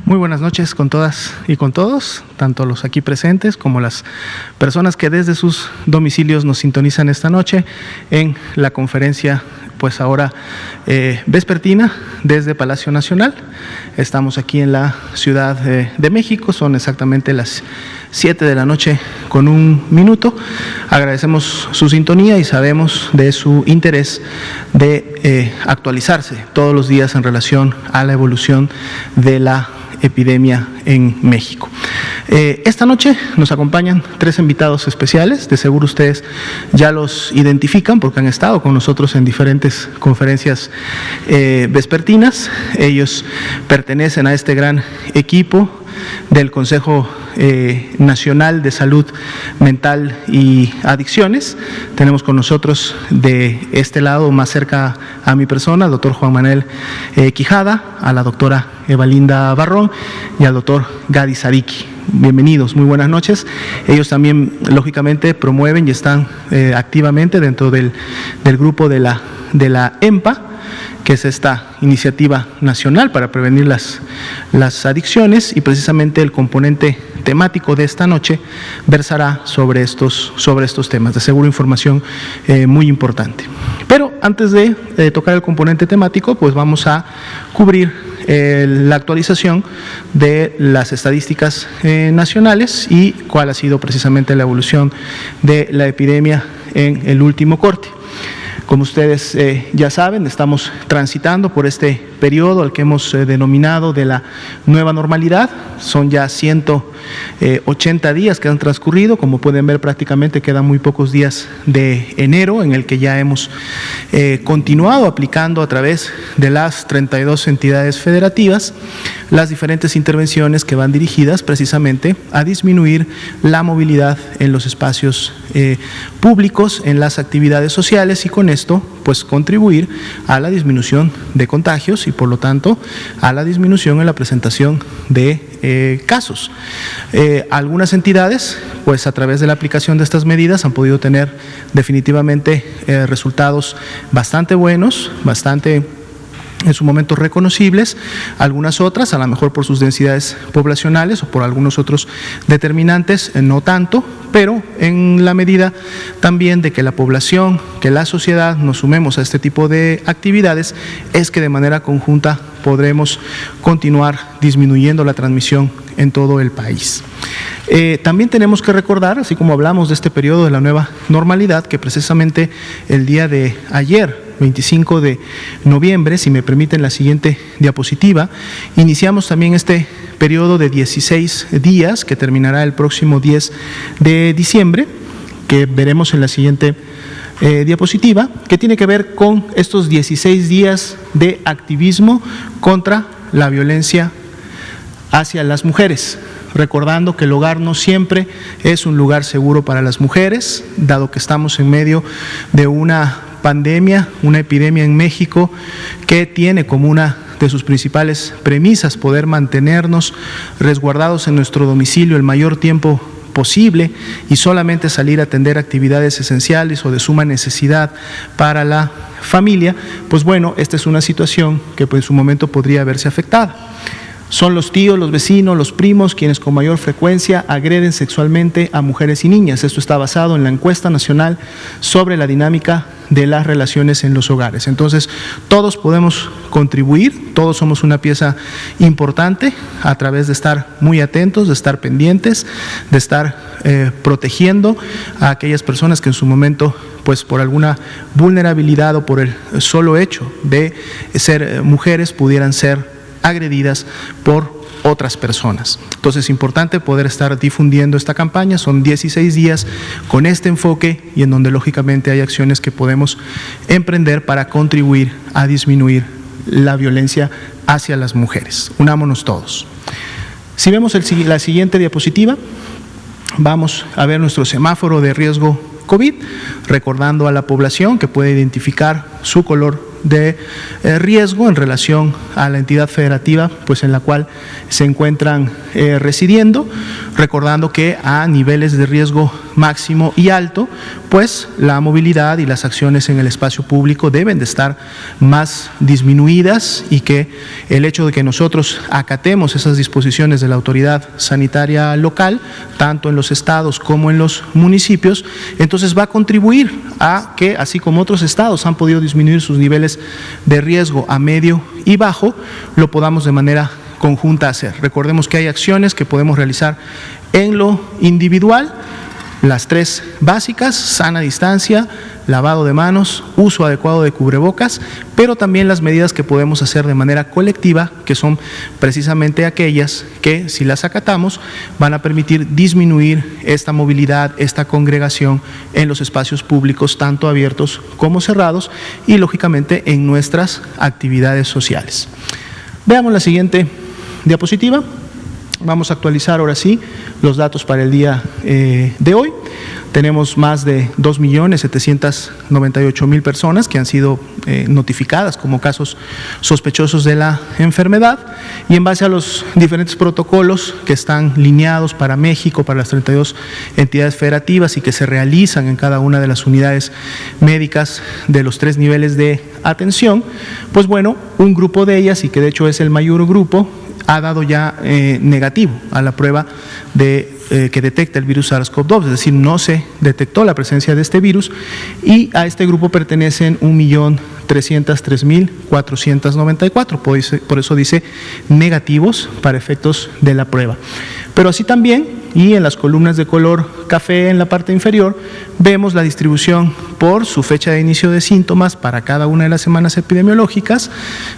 Muy buenas noches con todas y con todos, tanto los aquí presentes como las personas que desde sus domicilios nos sintonizan esta noche en la conferencia, pues ahora vespertina desde Palacio Nacional. Estamos aquí en la Ciudad de México, son exactamente las 7 de la noche con 1 minuto. Agradecemos su sintonía y sabemos de su interés de actualizarse todos los días en relación a la evolución de la epidemia en México. Esta noche nos acompañan 3 invitados especiales, de seguro ustedes ya los identifican porque han estado con nosotros en diferentes conferencias vespertinas. Ellos pertenecen a este gran equipo del Consejo Nacional de Salud Mental y Adicciones. Tenemos con nosotros de este lado, más cerca a mi persona, al doctor Juan Manuel Quijada, a la doctora Evalinda Barrón y al doctor Gadi Sadiki. Bienvenidos, muy buenas noches. Ellos también, lógicamente, promueven y están activamente dentro del grupo de la EMPA, que es esta iniciativa nacional para prevenir las adicciones, y precisamente el componente temático de esta noche versará sobre estos temas, de seguro información muy importante. Pero antes de tocar el componente temático, pues vamos a cubrir la actualización de las estadísticas nacionales y cuál ha sido precisamente la evolución de la epidemia en el último corte. Como ustedes ya saben, estamos transitando por este periodo al que hemos denominado de la nueva normalidad. Son ya 180 días que han transcurrido. Como pueden ver, prácticamente quedan muy pocos días de enero, en el que ya hemos continuado aplicando a través de las 32 entidades federativas las diferentes intervenciones que van dirigidas precisamente a disminuir la movilidad en los espacios públicos, en las actividades sociales, y con esto pues contribuir a la disminución de contagios y por lo tanto a la disminución en la presentación de casos. Algunas entidades pues a través de la aplicación de estas medidas han podido tener definitivamente resultados bastante buenos, bastante en su momento reconocibles. Algunas otras, a lo mejor por sus densidades poblacionales o por algunos otros determinantes, no tanto, pero en la medida también de que la población, que la sociedad nos sumemos a este tipo de actividades, es que de manera conjunta podremos continuar disminuyendo la transmisión en todo el país. También tenemos que recordar, así como hablamos de este periodo de la nueva normalidad, que precisamente el día de ayer, 25 de noviembre, si me permiten la siguiente diapositiva, iniciamos también este periodo de 16 días que terminará el próximo 10 de diciembre, que veremos en la siguiente diapositiva, que tiene que ver con estos 16 días de activismo contra la violencia hacia las mujeres, recordando que el hogar no siempre es un lugar seguro para las mujeres, dado que estamos en medio de una pandemia, una epidemia en México que tiene como una de sus principales premisas poder mantenernos resguardados en nuestro domicilio el mayor tiempo posible y solamente salir a atender actividades esenciales o de suma necesidad para la familia. Pues bueno, esta es una situación que pues, en su momento podría verse afectada. Son los tíos, los vecinos, los primos quienes con mayor frecuencia agreden sexualmente a mujeres y niñas. Esto está basado en la encuesta nacional sobre la dinámica de las relaciones en los hogares. Entonces, todos podemos contribuir, todos somos una pieza importante a través de estar muy atentos, de estar pendientes, de estar protegiendo a aquellas personas que en su momento, pues por alguna vulnerabilidad o por el solo hecho de ser mujeres, pudieran ser agredidas por otras personas. Entonces es importante poder estar difundiendo esta campaña. Son 16 días con este enfoque y en donde lógicamente hay acciones que podemos emprender para contribuir a disminuir la violencia hacia las mujeres. Unámonos todos. Si vemos la siguiente diapositiva, vamos a ver nuestro semáforo de riesgo COVID, recordando a la población que puede identificar su color de riesgo en relación a la entidad federativa pues en la cual se encuentran residiendo, recordando que a niveles de riesgo máximo y alto pues la movilidad y las acciones en el espacio público deben de estar más disminuidas, y que el hecho de que nosotros acatemos esas disposiciones de la autoridad sanitaria local, tanto en los estados como en los municipios, entonces va a contribuir a que, así como otros estados han podido disminuir sus niveles de riesgo a medio y bajo, lo podamos de manera conjunta hacer. Recordemos que hay acciones que podemos realizar en lo individual, las 3 básicas: sana distancia, lavado de manos, uso adecuado de cubrebocas, pero también las medidas que podemos hacer de manera colectiva, que son precisamente aquellas que, si las acatamos, van a permitir disminuir esta movilidad, esta congregación en los espacios públicos, tanto abiertos como cerrados, y lógicamente en nuestras actividades sociales. Veamos la siguiente diapositiva. Vamos a actualizar ahora sí los datos para el día de hoy. Tenemos más de 2.798.000 personas que han sido notificadas como casos sospechosos de la enfermedad, y en base a los diferentes protocolos que están lineados para México, para las 32 entidades federativas y que se realizan en cada una de las unidades médicas de los 3 niveles de atención, pues bueno, un grupo de ellas, y que de hecho es el mayor grupo, ha dado ya negativo a la prueba que detecta el virus SARS-CoV-2, es decir, no se detectó la presencia de este virus, y a este grupo pertenecen 1.303.494, por eso dice negativos para efectos de la prueba. Pero así también, y en las columnas de color café en la parte inferior, vemos la distribución por su fecha de inicio de síntomas para cada una de las semanas epidemiológicas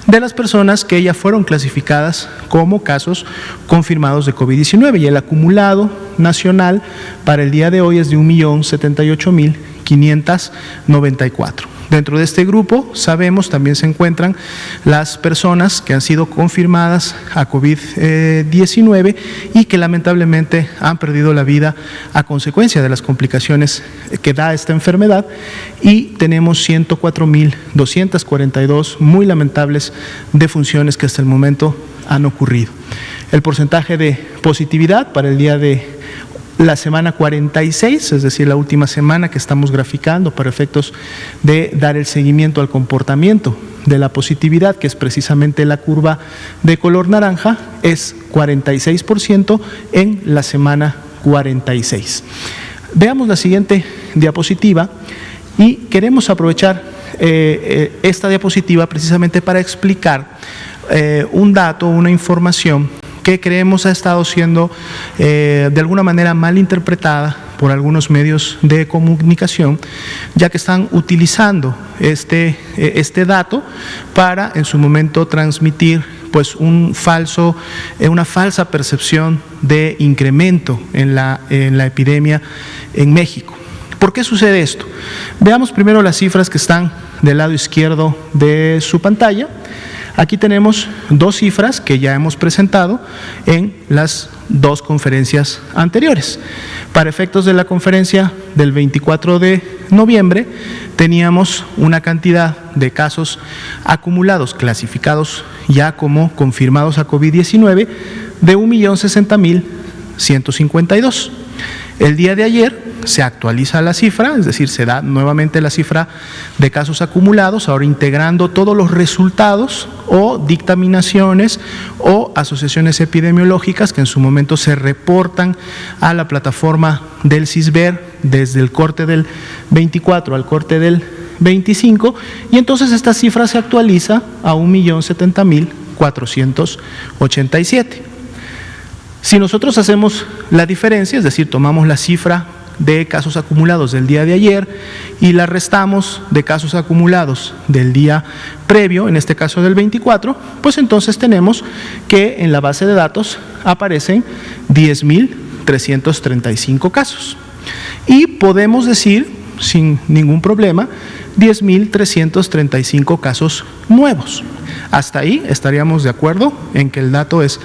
de las personas que ya fueron clasificadas como casos confirmados de COVID-19, y el acumulado nacional para el día de hoy es de 1.078.594. Dentro de este grupo, sabemos, también se encuentran las personas que han sido confirmadas a COVID-19 y que lamentablemente han perdido la vida a consecuencia de las complicaciones que da esta enfermedad, y tenemos 104.242 muy lamentables defunciones que hasta el momento han ocurrido. El porcentaje de positividad para el día de la semana 46, es decir, la última semana que estamos graficando para efectos de dar el seguimiento al comportamiento de la positividad, que es precisamente la curva de color naranja, es 46% en la semana 46. Veamos la siguiente diapositiva, y queremos aprovechar esta diapositiva precisamente para explicar un dato, una información que creemos ha estado siendo de alguna manera mal interpretada por algunos medios de comunicación, ya que están utilizando este dato para en su momento transmitir pues una falsa percepción de incremento en la epidemia en México. ¿Por qué sucede esto? Veamos primero las cifras que están del lado izquierdo de su pantalla. Aquí tenemos 2 cifras que ya hemos presentado en las 2 conferencias anteriores. Para efectos de la conferencia del 24 de noviembre, teníamos una cantidad de casos acumulados, clasificados ya como confirmados a COVID-19, de 1.060.152. El día de ayer se actualiza la cifra, es decir, se da nuevamente la cifra de casos acumulados, ahora integrando todos los resultados o dictaminaciones o asociaciones epidemiológicas que en su momento se reportan a la plataforma del CISBER desde el corte del 24 al corte del 25, y entonces esta cifra se actualiza a 1.070.487. Si nosotros hacemos la diferencia, es decir, tomamos la cifra de casos acumulados del día de ayer y la restamos de casos acumulados del día previo, en este caso del 24, pues entonces tenemos que en la base de datos aparecen 10.335 casos. Y podemos decir, sin ningún problema, 10.335 casos nuevos. Hasta ahí estaríamos de acuerdo en que el dato es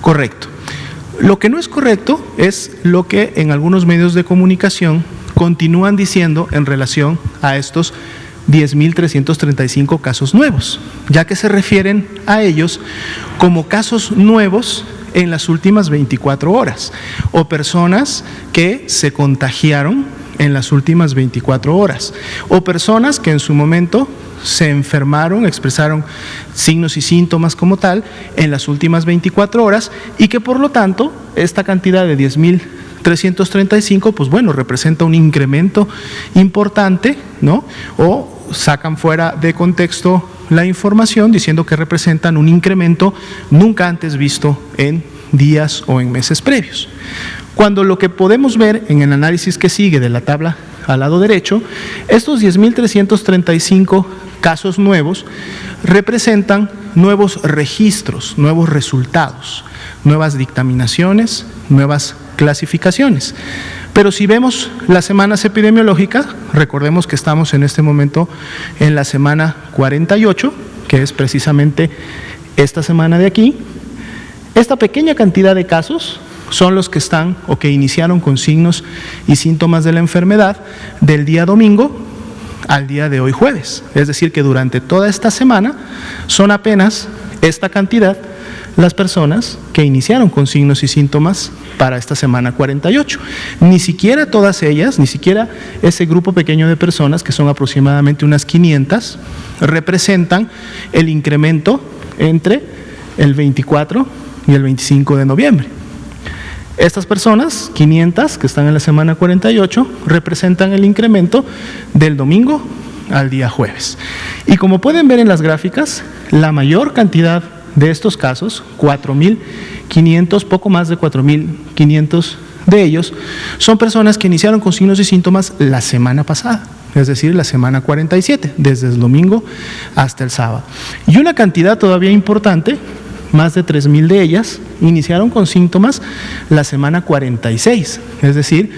correcto. Lo que no es correcto es lo que en algunos medios de comunicación continúan diciendo en relación a estos 10.335 casos nuevos, ya que se refieren a ellos como casos nuevos en las últimas 24 horas o personas que se contagiaron en las últimas 24 horas o personas que en su momento se enfermaron, expresaron signos y síntomas como tal en las últimas 24 horas y que por lo tanto esta cantidad de 10.335 pues bueno, representa un incremento importante, ¿no? O sacan fuera de contexto la información diciendo que representan un incremento nunca antes visto en días o en meses previos. Cuando lo que podemos ver en el análisis que sigue de la tabla al lado derecho, estos 10.335 casos nuevos representan nuevos registros, nuevos resultados, nuevas dictaminaciones, nuevas clasificaciones. Pero si vemos las semanas epidemiológicas, recordemos que estamos en este momento en la semana 48, que es precisamente esta semana de aquí. Esta pequeña cantidad de casos son los que están o que iniciaron con signos y síntomas de la enfermedad del día domingo al día de hoy jueves. Es decir, que durante toda esta semana son apenas esta cantidad las personas que iniciaron con signos y síntomas para esta semana 48. Ni siquiera todas ellas, ni siquiera ese grupo pequeño de personas, que son aproximadamente unas 500, representan el incremento entre el 24 y el 25 de noviembre. Estas personas, 500, que están en la semana 48, representan el incremento del domingo al día jueves. Y como pueden ver en las gráficas, la mayor cantidad de estos casos, 4.500, poco más de 4.500 de ellos, son personas que iniciaron con signos y síntomas la semana pasada, es decir, la semana 47, desde el domingo hasta el sábado. Y una cantidad todavía importante, más de 3.000 de ellas, iniciaron con síntomas la semana 46, es decir,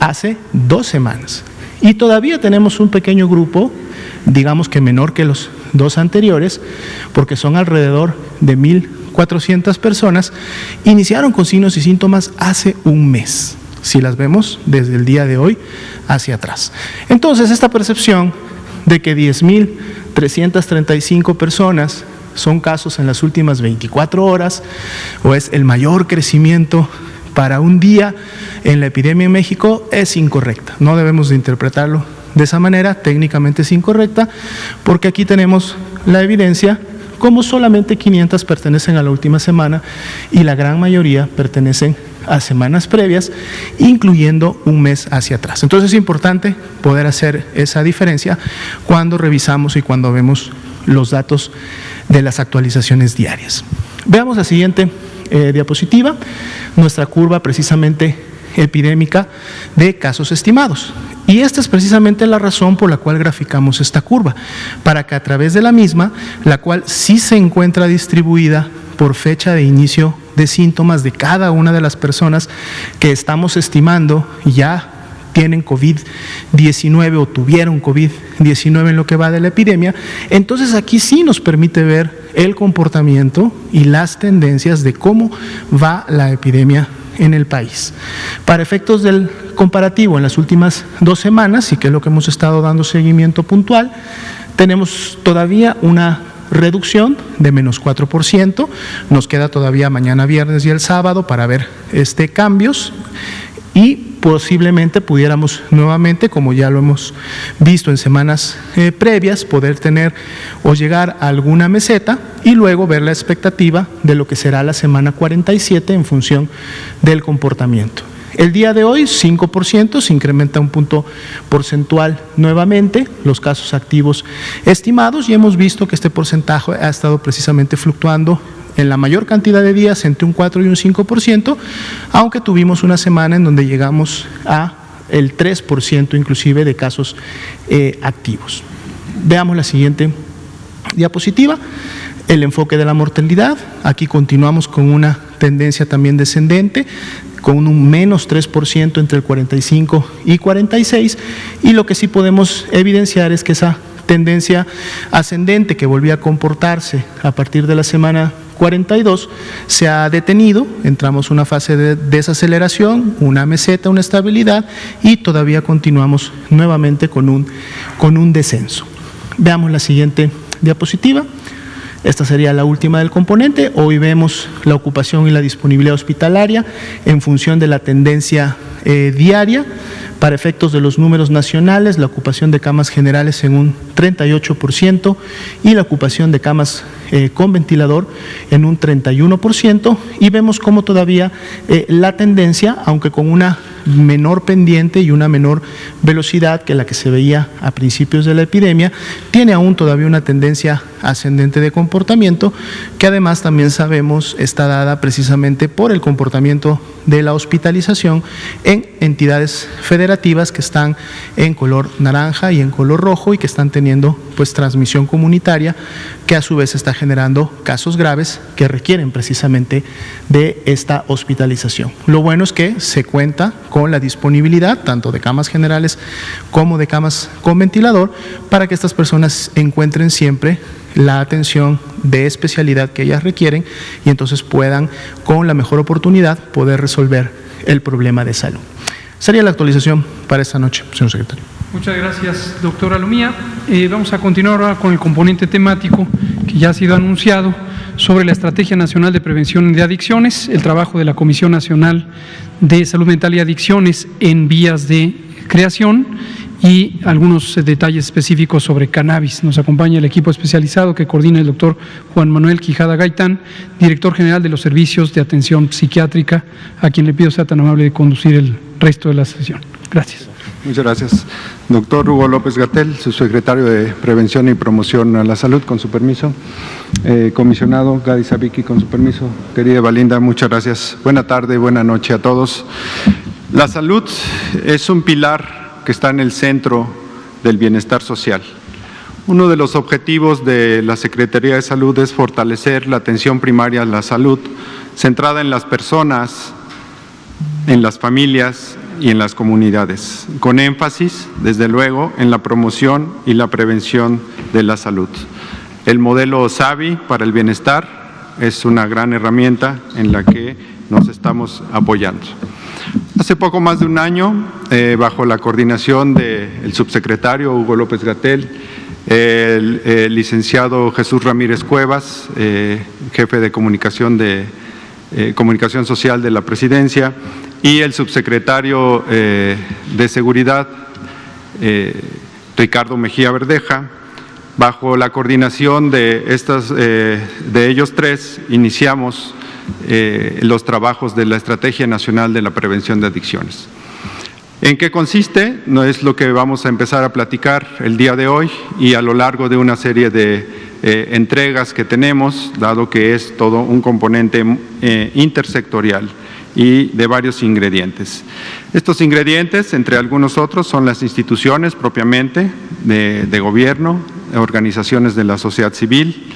hace 2 semanas. Y todavía tenemos un pequeño grupo, digamos que menor que los 2 anteriores, porque son alrededor de 1.400 personas, iniciaron con signos y síntomas hace un mes, si las vemos desde el día de hoy hacia atrás. Entonces, esta percepción de que 10.335 personas son casos en las últimas 24 horas, o es el mayor crecimiento para un día en la epidemia en México, es incorrecta. No debemos de interpretarlo de esa manera, técnicamente es incorrecta, porque aquí tenemos la evidencia como solamente 500 pertenecen a la última semana y la gran mayoría pertenecen a semanas previas, incluyendo un mes hacia atrás. Entonces es importante poder hacer esa diferencia cuando revisamos y cuando vemos los datos de las actualizaciones diarias. Veamos la siguiente diapositiva, nuestra curva precisamente epidémica de casos estimados. Y esta es precisamente la razón por la cual graficamos esta curva, para que a través de la misma, la cual sí se encuentra distribuida por fecha de inicio de síntomas de cada una de las personas que estamos estimando ya tienen COVID-19 o tuvieron COVID-19 en lo que va de la epidemia, entonces aquí sí nos permite ver el comportamiento y las tendencias de cómo va la epidemia en el país. Para efectos del comparativo en las últimas 2 semanas, y que es lo que hemos estado dando seguimiento puntual, tenemos todavía una reducción de menos 4%, nos queda todavía mañana viernes y el sábado para ver cambios, y posiblemente pudiéramos nuevamente, como ya lo hemos visto en semanas previas, poder tener o llegar a alguna meseta y luego ver la expectativa de lo que será la semana 47 en función del comportamiento. El día de hoy 5%, se incrementa un punto porcentual nuevamente los casos activos estimados, y hemos visto que este porcentaje ha estado precisamente fluctuando en la mayor cantidad de días entre un 4 y un 5%, aunque tuvimos una semana en donde llegamos a el 3% inclusive de casos activos. Veamos la siguiente diapositiva, el enfoque de la mortalidad. Aquí continuamos con una tendencia también descendente, con un menos 3% entre el 45 y 46, y lo que sí podemos evidenciar es que esa tendencia ascendente que volvía a comportarse a partir de la semana 42 se ha detenido, entramos en una fase de desaceleración, una meseta, una estabilidad y todavía continuamos nuevamente con un descenso. Veamos la siguiente diapositiva. Esta sería la última del componente. Hoy vemos la ocupación y la disponibilidad hospitalaria en función de la tendencia diaria. Para efectos de los números nacionales, la ocupación de camas generales en un 38% y la ocupación de camas con ventilador en un 31%, y vemos cómo todavía la tendencia, aunque con una menor pendiente y una menor velocidad que la que se veía a principios de la epidemia, tiene aún todavía una tendencia ascendente de comportamiento, que además también sabemos está dada precisamente por el comportamiento de la hospitalización en entidades federativas que están en color naranja y en color rojo y que están teniendo pues transmisión comunitaria, que a su vez está generando casos graves que requieren precisamente de esta hospitalización. Lo bueno es que se cuenta con la disponibilidad tanto de camas generales como de camas con ventilador para que estas personas encuentren siempre la atención de especialidad que ellas requieren y entonces puedan con la mejor oportunidad poder resolver el problema de salud. Sería la actualización para esta noche, señor secretario. Muchas gracias, doctora Lumía. Vamos a continuar ahora con el componente temático que ya ha sido anunciado sobre la Estrategia Nacional de Prevención de Adicciones, el trabajo de la Comisión Nacional de Salud Mental y Adicciones en vías de creación y algunos detalles específicos sobre cannabis. Nos acompaña el equipo especializado que coordina el doctor Juan Manuel Quijada Gaitán, director general de los Servicios de Atención Psiquiátrica, a quien le pido sea tan amable de conducir el resto de la sesión. Gracias. Muchas gracias. Doctor Hugo López-Gatell, subsecretario de Prevención y Promoción a la Salud, con su permiso. Comisionado Gadi Sabiki, con su permiso. Querida Valinda, muchas gracias. Buena tarde, buena noche a todos. La salud es un pilar que está en el centro del bienestar social. Uno de los objetivos de la Secretaría de Salud es fortalecer la atención primaria a la salud, centrada en las personas, en las familias y en las comunidades, con énfasis, desde luego, en la promoción y la prevención de la salud. El modelo SAVI para el bienestar es una gran herramienta en la que nos estamos apoyando. Hace poco más de un año, bajo la coordinación del subsecretario Hugo López-Gatell, el licenciado Jesús Ramírez Cuevas, jefe de Comunicación Social de la Presidencia, y el subsecretario de Seguridad, Ricardo Mejía Verdeja, bajo la coordinación de ellos tres, iniciamos los trabajos de la Estrategia Nacional de la Prevención de Adicciones. ¿En qué consiste? No es lo que vamos a empezar a platicar el día de hoy y a lo largo de una serie de entregas que tenemos, dado que es todo un componente intersectorial y de varios ingredientes. Estos ingredientes, entre algunos otros, son las instituciones propiamente de gobierno, organizaciones de la sociedad civil,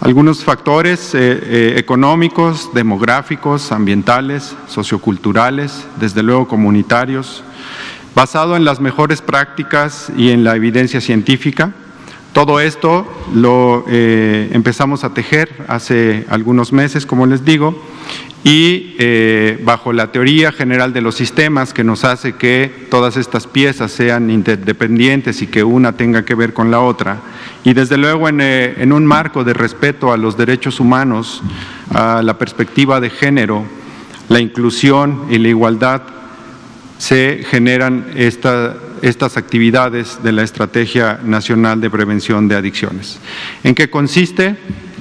algunos factores económicos, demográficos, ambientales, socioculturales, desde luego comunitarios, basado en las mejores prácticas y en la evidencia científica. Todo esto lo empezamos a tejer hace algunos meses, como les digo, y bajo la teoría general de los sistemas que nos hace que todas estas piezas sean interdependientes y que una tenga que ver con la otra, y desde luego en un marco de respeto a los derechos humanos, a la perspectiva de género, la inclusión y la igualdad, se generan estas actividades de la Estrategia Nacional de Prevención de Adicciones. ¿En qué consiste?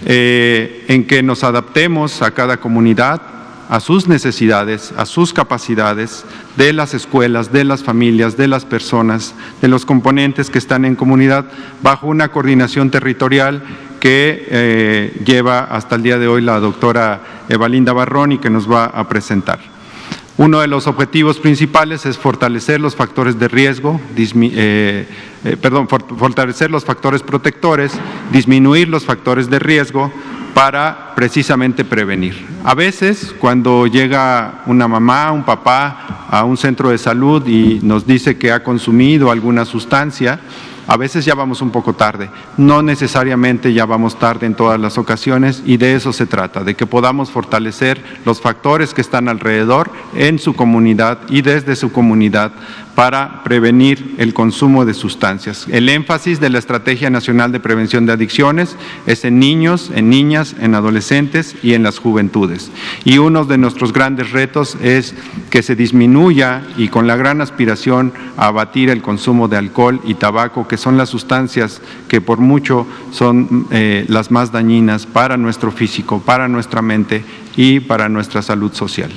En que nos adaptemos a cada comunidad, a sus necesidades, a sus capacidades, de las escuelas, de las familias, de las personas, de los componentes que están en comunidad, bajo una coordinación territorial que lleva hasta el día de hoy la doctora Evalinda Barrón y que nos va a presentar. Uno de los objetivos principales es fortalecer los factores de riesgo, fortalecer los factores protectores, disminuir los factores de riesgo para precisamente prevenir. A veces, cuando llega una mamá, un papá a un centro de salud y nos dice que ha consumido alguna sustancia, A veces ya vamos un poco tarde, no necesariamente ya vamos tarde en todas las ocasiones, y de eso se trata, de que podamos fortalecer los factores que están alrededor en su comunidad y desde su comunidad para prevenir el consumo de sustancias. El énfasis de la Estrategia Nacional de Prevención de Adicciones es en niños, en niñas, en adolescentes y en las juventudes. Y uno de nuestros grandes retos es que se disminuya, y con la gran aspiración a abatir el consumo de alcohol y tabaco, que son las sustancias que por mucho son las más dañinas para nuestro físico, para nuestra mente y para nuestra salud social.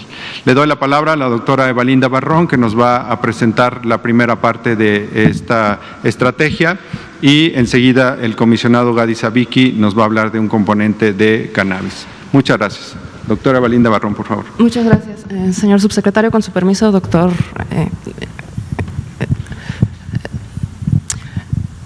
Le doy la palabra a la doctora Evalinda Barrón, que nos va a presentar la primera parte de esta estrategia, y enseguida el comisionado Gadi Sabiki nos va a hablar de un componente de cannabis. Muchas gracias. Doctora Evalinda Barrón, por favor. Muchas gracias, señor subsecretario. Con su permiso, doctor.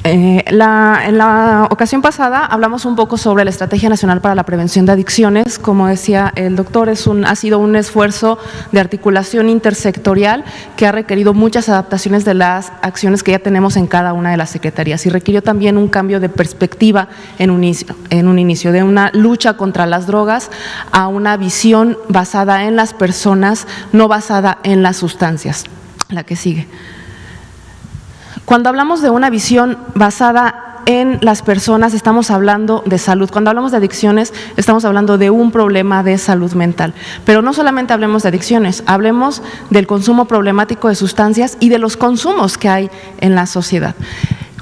En la ocasión pasada hablamos un poco sobre la Estrategia Nacional para la Prevención de Adicciones. Como decía el doctor, ha sido un esfuerzo de articulación intersectorial que ha requerido muchas adaptaciones de las acciones que ya tenemos en cada una de las secretarías, y requirió también un cambio de perspectiva en un inicio, de una lucha contra las drogas a una visión basada en las personas, no basada en las sustancias. La que sigue. Cuando hablamos de una visión basada en las personas, estamos hablando de salud. Cuando hablamos de adicciones, estamos hablando de un problema de salud mental. Pero no solamente hablemos de adicciones, hablemos del consumo problemático de sustancias y de los consumos que hay en la sociedad.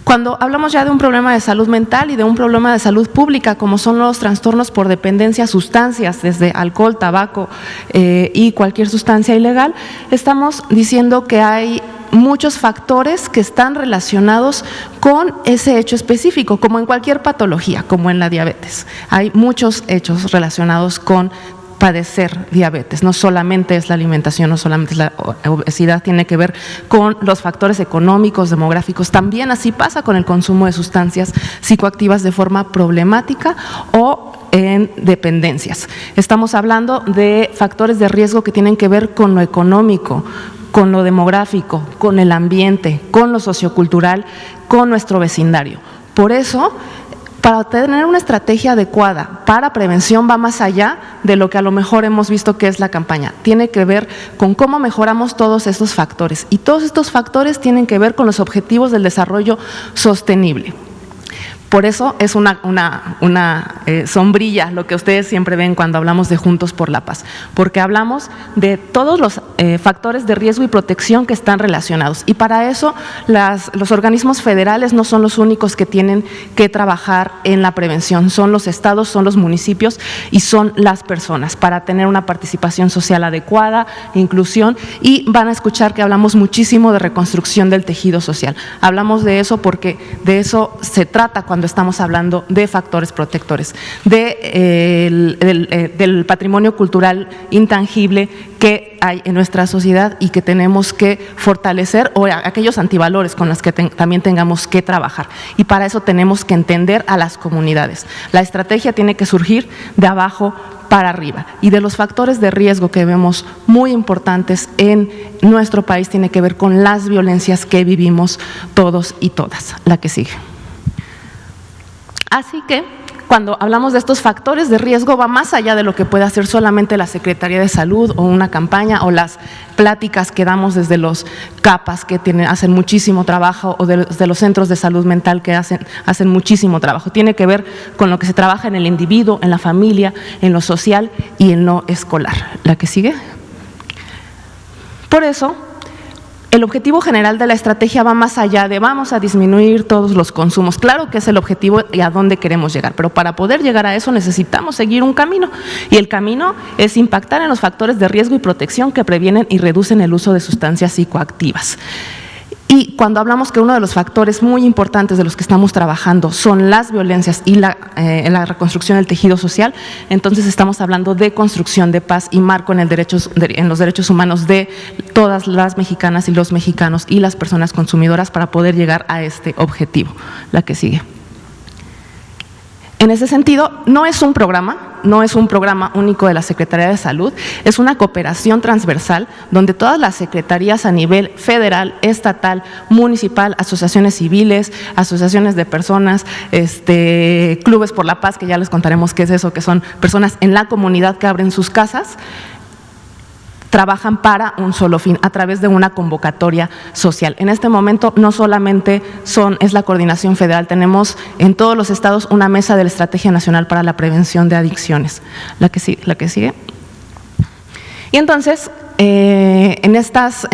Cuando hablamos ya de un problema de salud mental y de un problema de salud pública, como son los trastornos por dependencia a sustancias, desde alcohol, tabaco y cualquier sustancia ilegal, estamos diciendo que hay muchos factores que están relacionados con ese hecho específico, como en cualquier patología, como en la diabetes. Hay muchos hechos relacionados con padecer diabetes. No solamente es la alimentación, no solamente es la obesidad, tiene que ver con los factores económicos, demográficos. También así pasa con el consumo de sustancias psicoactivas de forma problemática o en dependencias. Estamos hablando de factores de riesgo que tienen que ver con lo económico, con lo demográfico, con el ambiente, con lo sociocultural, con nuestro vecindario. Por eso, para tener una estrategia adecuada para prevención va más allá de lo que a lo mejor hemos visto que es la campaña. Tiene que ver con cómo mejoramos todos estos factores, y todos estos factores tienen que ver con los objetivos del desarrollo sostenible. Por eso es una sombrilla lo que ustedes siempre ven cuando hablamos de Juntos por la Paz, porque hablamos de todos los factores de riesgo y protección que están relacionados, y para eso los organismos federales no son los únicos que tienen que trabajar en la prevención, son los estados, son los municipios y son las personas, para tener una participación social adecuada, inclusión, y van a escuchar que hablamos muchísimo de reconstrucción del tejido social. Hablamos de eso porque de eso se trata cuando estamos hablando de factores protectores, del patrimonio cultural intangible que hay en nuestra sociedad y que tenemos que fortalecer, o aquellos antivalores con los que también tengamos que trabajar. Y para eso tenemos que entender a las comunidades. La estrategia tiene que surgir de abajo para arriba, y de los factores de riesgo que vemos muy importantes en nuestro país tiene que ver con las violencias que vivimos todos y todas. La que sigue. Así que cuando hablamos de estos factores de riesgo va más allá de lo que puede hacer solamente la Secretaría de Salud o una campaña o las pláticas que damos desde los CAPAS que hacen muchísimo trabajo, o desde los centros de salud mental que hacen muchísimo trabajo. Tiene que ver con lo que se trabaja en el individuo, en la familia, en lo social y en lo escolar. La que sigue. Por eso, el objetivo general de la estrategia va más allá de vamos a disminuir todos los consumos. Claro que es el objetivo y a dónde queremos llegar, pero para poder llegar a eso necesitamos seguir un camino, y el camino es impactar en los factores de riesgo y protección que previenen y reducen el uso de sustancias psicoactivas. Y cuando hablamos que uno de los factores muy importantes de los que estamos trabajando son las violencias y la reconstrucción del tejido social, entonces estamos hablando de construcción de paz y marco en los derechos humanos de todas las mexicanas y los mexicanos y las personas consumidoras para poder llegar a este objetivo. La que sigue. En ese sentido, no es un programa único de la Secretaría de Salud, es una cooperación transversal donde todas las secretarías a nivel federal, estatal, municipal, asociaciones civiles, asociaciones de personas, clubes por la paz, que ya les contaremos qué es eso, que son personas en la comunidad que abren sus casas, trabajan para un solo fin a través de una convocatoria social. En este momento no solamente es la coordinación federal, tenemos en todos los estados una mesa de la Estrategia Nacional para la Prevención de Adicciones. La que sigue. Y entonces, en estas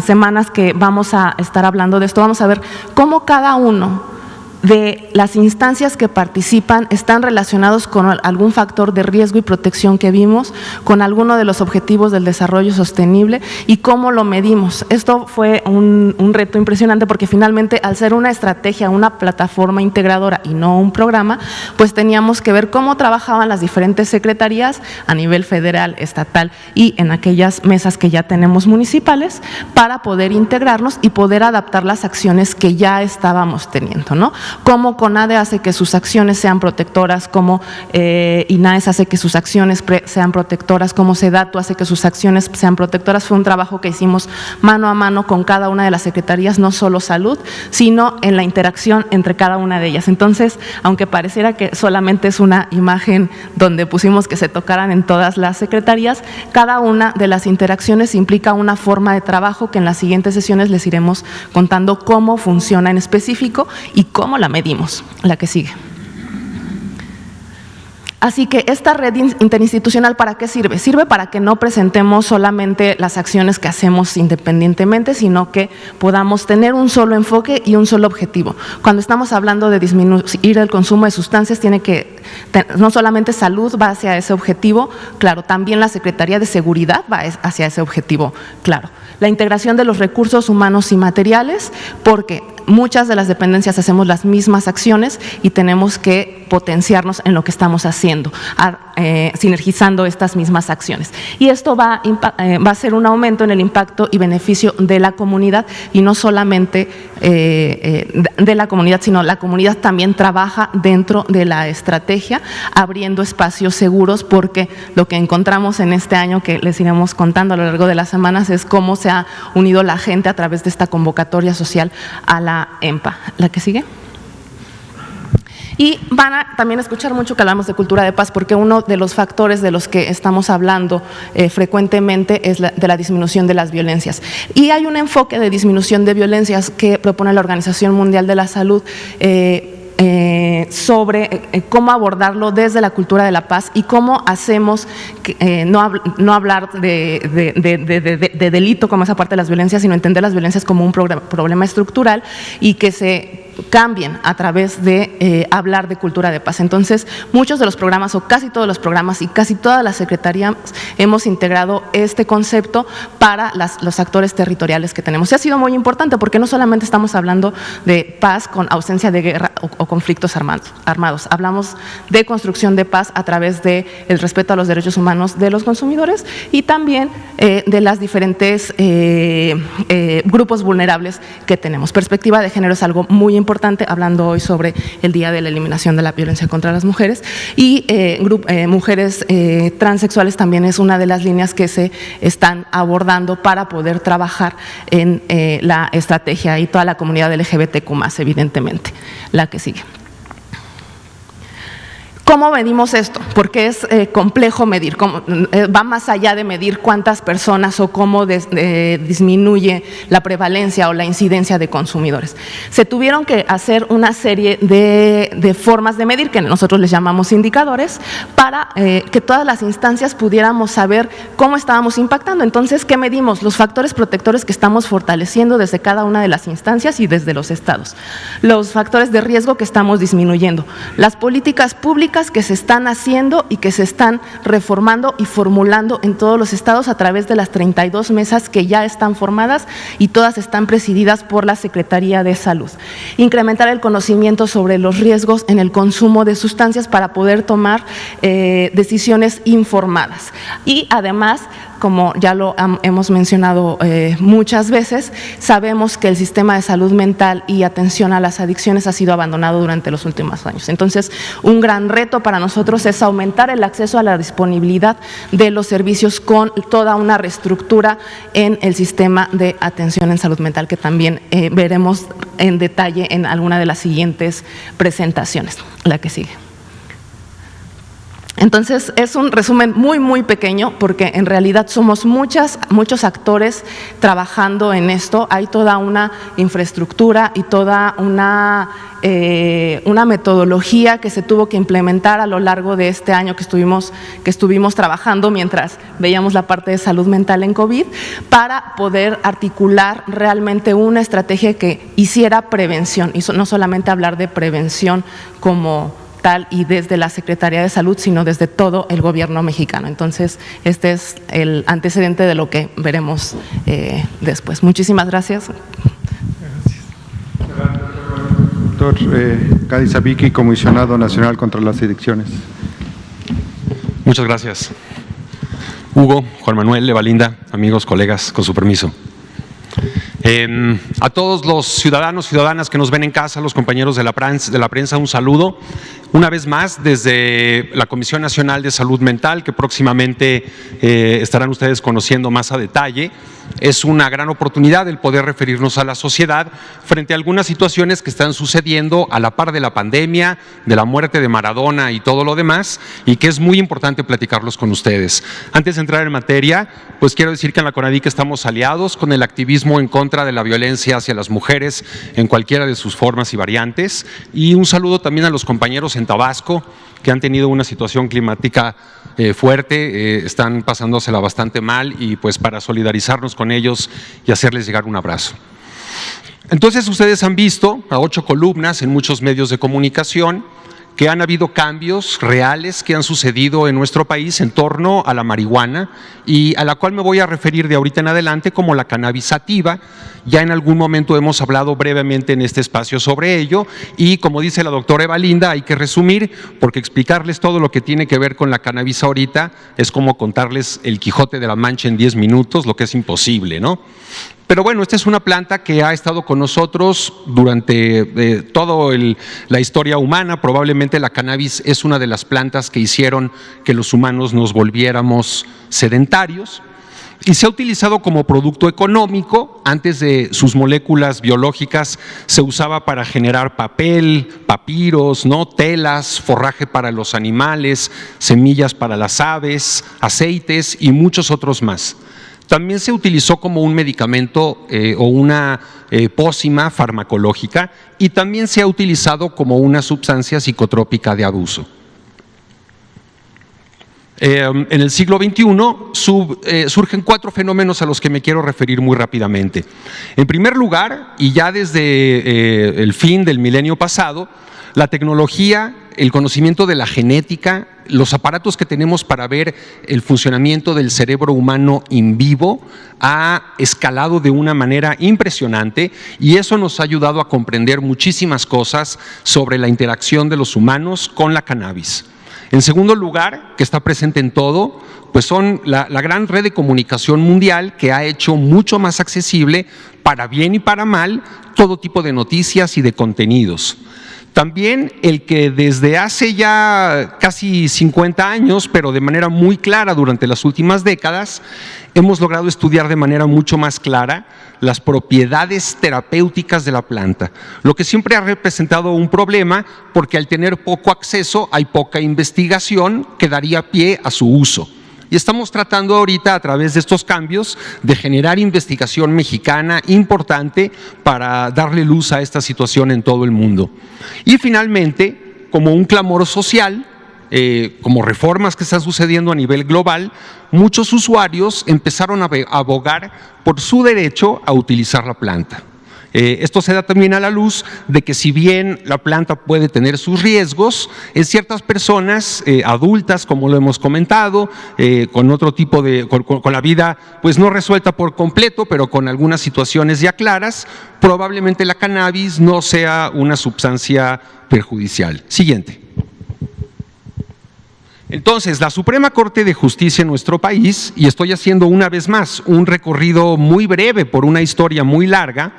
semanas que vamos a estar hablando de esto, vamos a ver cómo cada uno de las instancias que participan están relacionados con algún factor de riesgo y protección que vimos, con alguno de los objetivos del desarrollo sostenible y cómo lo medimos. Esto fue un reto impresionante porque finalmente, al ser una estrategia, una plataforma integradora y no un programa, pues teníamos que ver cómo trabajaban las diferentes secretarías a nivel federal, estatal y en aquellas mesas que ya tenemos municipales para poder integrarnos y poder adaptar las acciones que ya estábamos teniendo, ¿no? Cómo CONADE hace que sus acciones sean protectoras, cómo INAES hace que sus acciones sean protectoras, cómo SEDATU hace que sus acciones sean protectoras. Fue un trabajo que hicimos mano a mano con cada una de las secretarías, no solo salud, sino en la interacción entre cada una de ellas. Entonces, aunque pareciera que solamente es una imagen donde pusimos que se tocaran en todas las secretarías, cada una de las interacciones implica una forma de trabajo que en las siguientes sesiones les iremos contando cómo funciona en específico y cómo la medimos. La que sigue. Así que esta red interinstitucional, ¿para qué sirve? Sirve para que no presentemos solamente las acciones que hacemos independientemente, sino que podamos tener un solo enfoque y un solo objetivo. Cuando estamos hablando de disminuir el consumo de sustancias, no solamente salud va hacia ese objetivo, claro, también la Secretaría de Seguridad va hacia ese objetivo, claro. La integración de los recursos humanos y materiales, porque muchas de las dependencias hacemos las mismas acciones y tenemos que potenciarnos en lo que estamos haciendo, sinergizando estas mismas acciones. Y esto va a ser un aumento en el impacto y beneficio de la comunidad, y no solamente de la comunidad, sino la comunidad también trabaja dentro de la estrategia, abriendo espacios seguros, porque lo que encontramos en este año, que les iremos contando a lo largo de las semanas, es cómo se ha unido la gente a través de esta convocatoria social a la EMPA. La que sigue. Y van a también escuchar mucho que hablamos de cultura de paz, porque uno de los factores de los que estamos hablando frecuentemente es de la disminución de las violencias. Y hay un enfoque de disminución de violencias que propone la Organización Mundial de la Salud sobre cómo abordarlo desde la cultura de la paz y cómo hacemos no hablar de delito como esa parte de las violencias, sino entender las violencias como un problema estructural y que se cambien a través de hablar de cultura de paz. Entonces, muchos de los programas, o casi todos los programas y casi todas las secretarías hemos integrado este concepto para los actores territoriales que tenemos. Y ha sido muy importante porque no solamente estamos hablando de paz con ausencia de guerra o conflictos armados, hablamos de construcción de paz a través del respeto a los derechos humanos de los consumidores y también de las diferentes grupos vulnerables que tenemos. Perspectiva de género es algo muy importante, hablando hoy sobre el Día de la Eliminación de la Violencia contra las Mujeres, y mujeres transexuales también es una de las líneas que se están abordando para poder trabajar en la estrategia y toda la comunidad LGBTQ+, evidentemente. La que sigue. ¿Cómo medimos esto? Porque es complejo medir, va más allá de medir cuántas personas o cómo disminuye la prevalencia o la incidencia de consumidores. Se tuvieron que hacer una serie de formas de medir, que nosotros les llamamos indicadores, para que todas las instancias pudiéramos saber cómo estábamos impactando. Entonces, ¿qué medimos? Los factores protectores que estamos fortaleciendo desde cada una de las instancias y desde los estados. Los factores de riesgo que estamos disminuyendo. Las políticas públicas que se están haciendo y que se están reformando y formulando en todos los estados a través de las 32 mesas que ya están formadas y todas están presididas por la Secretaría de Salud. Incrementar el conocimiento sobre los riesgos en el consumo de sustancias para poder tomar decisiones informadas. Y además, como ya lo hemos mencionado muchas veces, sabemos que el sistema de salud mental y atención a las adicciones ha sido abandonado durante los últimos años. Entonces, un gran reto para nosotros es aumentar el acceso a la disponibilidad de los servicios con toda una reestructura en el sistema de atención en salud mental, que también veremos en detalle en alguna de las siguientes presentaciones. La que sigue. Entonces, es un resumen muy pequeño, porque en realidad somos muchos actores trabajando en esto. Hay toda una infraestructura y toda una metodología que se tuvo que implementar a lo largo de este año que estuvimos trabajando mientras veíamos la parte de salud mental en COVID, para poder articular realmente una estrategia que hiciera prevención, y no solamente hablar de prevención como y desde la Secretaría de Salud, sino desde todo el gobierno mexicano. Entonces, este es el antecedente de lo que veremos después. Muchísimas gracias. Doctor Gadi Zabicki, Comisionado Nacional contra las Adicciones. Muchas gracias. Hugo, Juan Manuel, Evalinda, amigos, colegas, con su permiso. A todos los ciudadanos, ciudadanas que nos ven en casa, los compañeros de la prensa, un saludo. Una vez más, desde la Comisión Nacional de Salud Mental, que próximamente estarán ustedes conociendo más a detalle. Es una gran oportunidad el poder referirnos a la sociedad frente a algunas situaciones que están sucediendo a la par de la pandemia, de la muerte de Maradona y todo lo demás, y que es muy importante platicarlos con ustedes. Antes de entrar en materia, pues quiero decir que en la CONADIC estamos aliados con el activismo en contra de la violencia hacia las mujeres en cualquiera de sus formas y variantes, y un saludo también a los compañeros en Tabasco, que han tenido una situación climática fuerte, están pasándosela bastante mal, y pues para solidarizarnos con ellos y hacerles llegar un abrazo. Entonces, ustedes han visto a 8 columnas en muchos medios de comunicación que han habido cambios reales que han sucedido en nuestro país en torno a la marihuana, y a la cual me voy a referir de ahorita en adelante como la cannabis sativa. Ya en algún momento hemos hablado brevemente en este espacio sobre ello, y como dice la doctora Evalinda, hay que resumir, porque explicarles todo lo que tiene que ver con la cannabis ahorita es como contarles el Quijote de la Mancha en 10 minutos, lo que es imposible, ¿no? Pero bueno, esta es una planta que ha estado con nosotros durante toda la historia humana. Probablemente la cannabis es una de las plantas que hicieron que los humanos nos volviéramos sedentarios, y se ha utilizado como producto económico. Antes de sus moléculas biológicas se usaba para generar papel, papiros, ¿no?, telas, forraje para los animales, semillas para las aves, aceites y muchos otros más. También se utilizó como un medicamento o una pócima farmacológica, y también se ha utilizado como una sustancia psicotrópica de abuso. En el siglo XXI surgen 4 fenómenos a los que me quiero referir muy rápidamente. En primer lugar, y ya desde el fin del milenio pasado, la tecnología, el conocimiento de la genética, los aparatos que tenemos para ver el funcionamiento del cerebro humano in vivo ha escalado de una manera impresionante, y eso nos ha ayudado a comprender muchísimas cosas sobre la interacción de los humanos con la cannabis. En segundo lugar, que está presente en todo, pues son la gran red de comunicación mundial, que ha hecho mucho más accesible, para bien y para mal, todo tipo de noticias y de contenidos. También el que desde hace ya casi 50 años, pero de manera muy clara durante las últimas décadas, hemos logrado estudiar de manera mucho más clara las propiedades terapéuticas de la planta, lo que siempre ha representado un problema, porque al tener poco acceso hay poca investigación que daría pie a su uso. Y estamos tratando ahorita, a través de estos cambios, de generar investigación mexicana importante para darle luz a esta situación en todo el mundo. Y finalmente, como un clamor social, como reformas que están sucediendo a nivel global, muchos usuarios empezaron a abogar por su derecho a utilizar la planta. Esto se da también a la luz de que, si bien la planta puede tener sus riesgos, en ciertas personas adultas, como lo hemos comentado, con otro tipo de, con la vida pues no resuelta por completo, pero con algunas situaciones ya claras, probablemente la cannabis no sea una sustancia perjudicial. Siguiente. Entonces, la Suprema Corte de Justicia en nuestro país, y estoy haciendo una vez más un recorrido muy breve por una historia muy larga,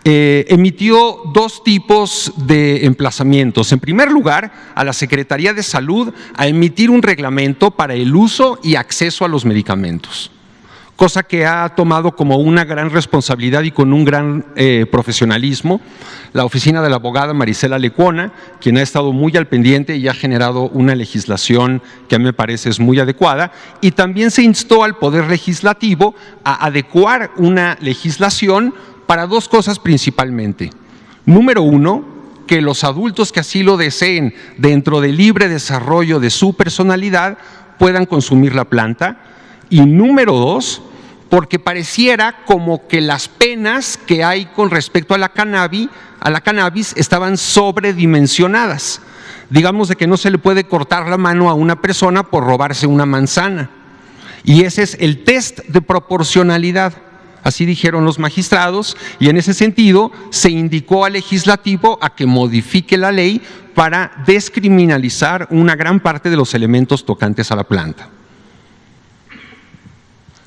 emitió dos tipos de emplazamientos. En primer lugar, a la Secretaría de Salud a emitir un reglamento para el uso y acceso a los medicamentos, cosa que ha tomado como una gran responsabilidad y con un gran profesionalismo la oficina de la abogada Marisela Lecuona, quien ha estado muy al pendiente y ha generado una legislación que a mí me parece es muy adecuada, y también se instó al Poder Legislativo a adecuar una legislación para dos cosas principalmente. Número uno, que los adultos que así lo deseen, dentro del libre desarrollo de su personalidad, puedan consumir la planta. Y número dos, porque pareciera como que las penas que hay con respecto a la cannabis estaban sobredimensionadas. Digamos de que no se le puede cortar la mano a una persona por robarse una manzana. Y ese es el test de proporcionalidad. Así dijeron los magistrados, y en ese sentido se indicó al legislativo a que modifique la ley para descriminalizar una gran parte de los elementos tocantes a la planta.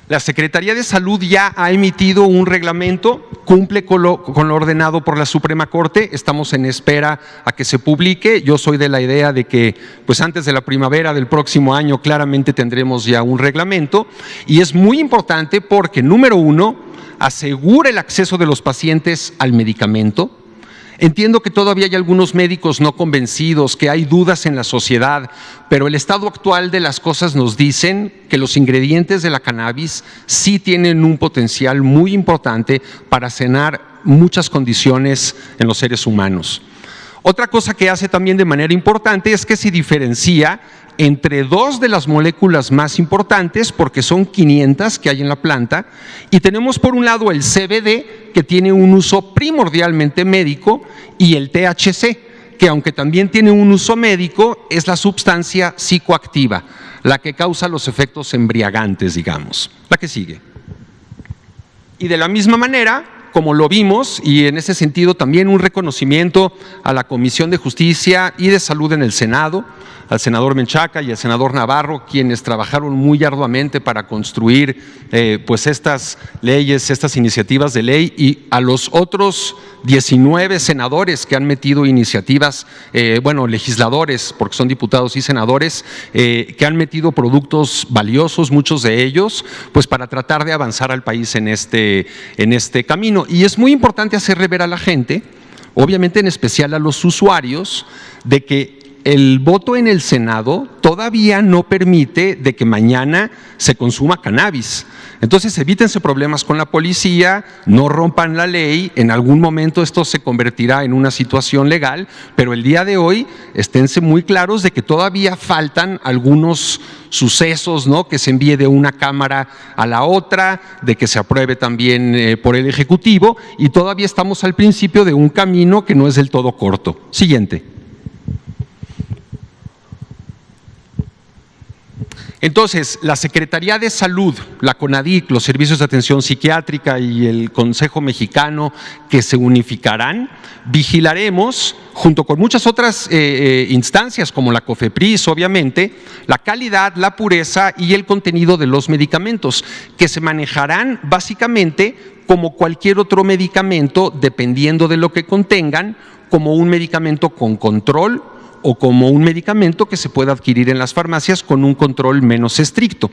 La Secretaría de Salud ya ha emitido un reglamento, cumple con lo ordenado por la Suprema Corte, estamos en espera a que se publique. Yo soy de la idea de que pues antes de la primavera del próximo año claramente tendremos ya un reglamento, y es muy importante porque, número uno, asegura el acceso de los pacientes al medicamento. Entiendo que todavía hay algunos médicos no convencidos, que hay dudas en la sociedad, pero el estado actual de las cosas nos dicen que los ingredientes de la cannabis sí tienen un potencial muy importante para sanar muchas condiciones en los seres humanos. Otra cosa que hace también de manera importante es que se diferencia entre dos de las moléculas más importantes, porque son 500 que hay en la planta, y tenemos por un lado el CBD, que tiene un uso primordialmente médico, y el THC, que aunque también tiene un uso médico, es la sustancia psicoactiva, la que causa los efectos embriagantes, digamos. La que sigue. Y de la misma manera, como lo vimos, y en ese sentido también un reconocimiento a la Comisión de Justicia y de Salud en el Senado, al senador Menchaca y al senador Navarro, quienes trabajaron muy arduamente para construir pues estas leyes, estas iniciativas de ley, y a los otros 19 senadores que han metido iniciativas, legisladores, porque son diputados y senadores, que han metido productos valiosos, muchos de ellos, pues para tratar de avanzar al país en este camino. Y es muy importante hacerle ver a la gente, obviamente en especial a los usuarios, de que el voto en el Senado todavía no permite de que mañana se consuma cannabis. Entonces evítense problemas con la policía, no rompan la ley, en algún momento esto se convertirá en una situación legal, pero el día de hoy esténse muy claros de que todavía faltan algunos sucesos, ¿no?, que se envíe de una cámara a la otra, de que se apruebe también por el Ejecutivo, y todavía estamos al principio de un camino que no es del todo corto. Siguiente. Entonces, la Secretaría de Salud, la CONADIC, los servicios de atención psiquiátrica y el Consejo Mexicano, que se unificarán, vigilaremos, junto con muchas otras instancias como la COFEPRIS, obviamente, la calidad, la pureza y el contenido de los medicamentos, que se manejarán básicamente como cualquier otro medicamento, dependiendo de lo que contengan, como un medicamento con control, o como un medicamento que se pueda adquirir en las farmacias con un control menos estricto.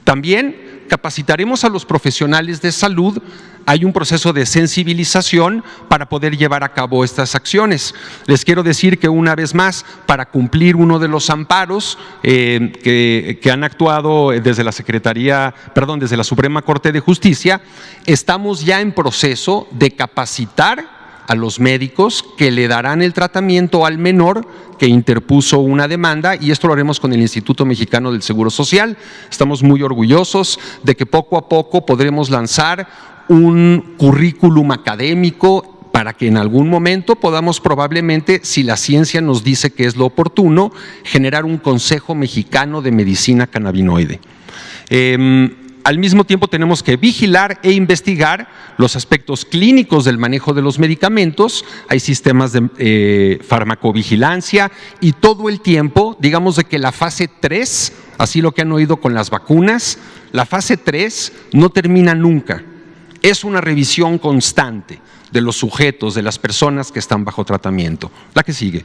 También capacitaremos a los profesionales de salud. Hay un proceso de sensibilización para poder llevar a cabo estas acciones. Les quiero decir que una vez más, para cumplir uno de los amparos que han actuado desde la desde la Suprema Corte de Justicia, estamos ya en proceso de capacitar a los médicos que le darán el tratamiento al menor que interpuso una demanda, y esto lo haremos con el Instituto Mexicano del Seguro Social. Estamos muy orgullosos de que poco a poco podremos lanzar un currículum académico para que en algún momento podamos probablemente, si la ciencia nos dice que es lo oportuno, generar un Consejo Mexicano de Medicina Cannabinoide. Al mismo tiempo tenemos que vigilar e investigar los aspectos clínicos del manejo de los medicamentos. Hay sistemas de farmacovigilancia y todo el tiempo, digamos de que la fase 3, así lo que han oído con las vacunas, la fase 3 no termina nunca. Es una revisión constante de los sujetos, de las personas que están bajo tratamiento. La que sigue.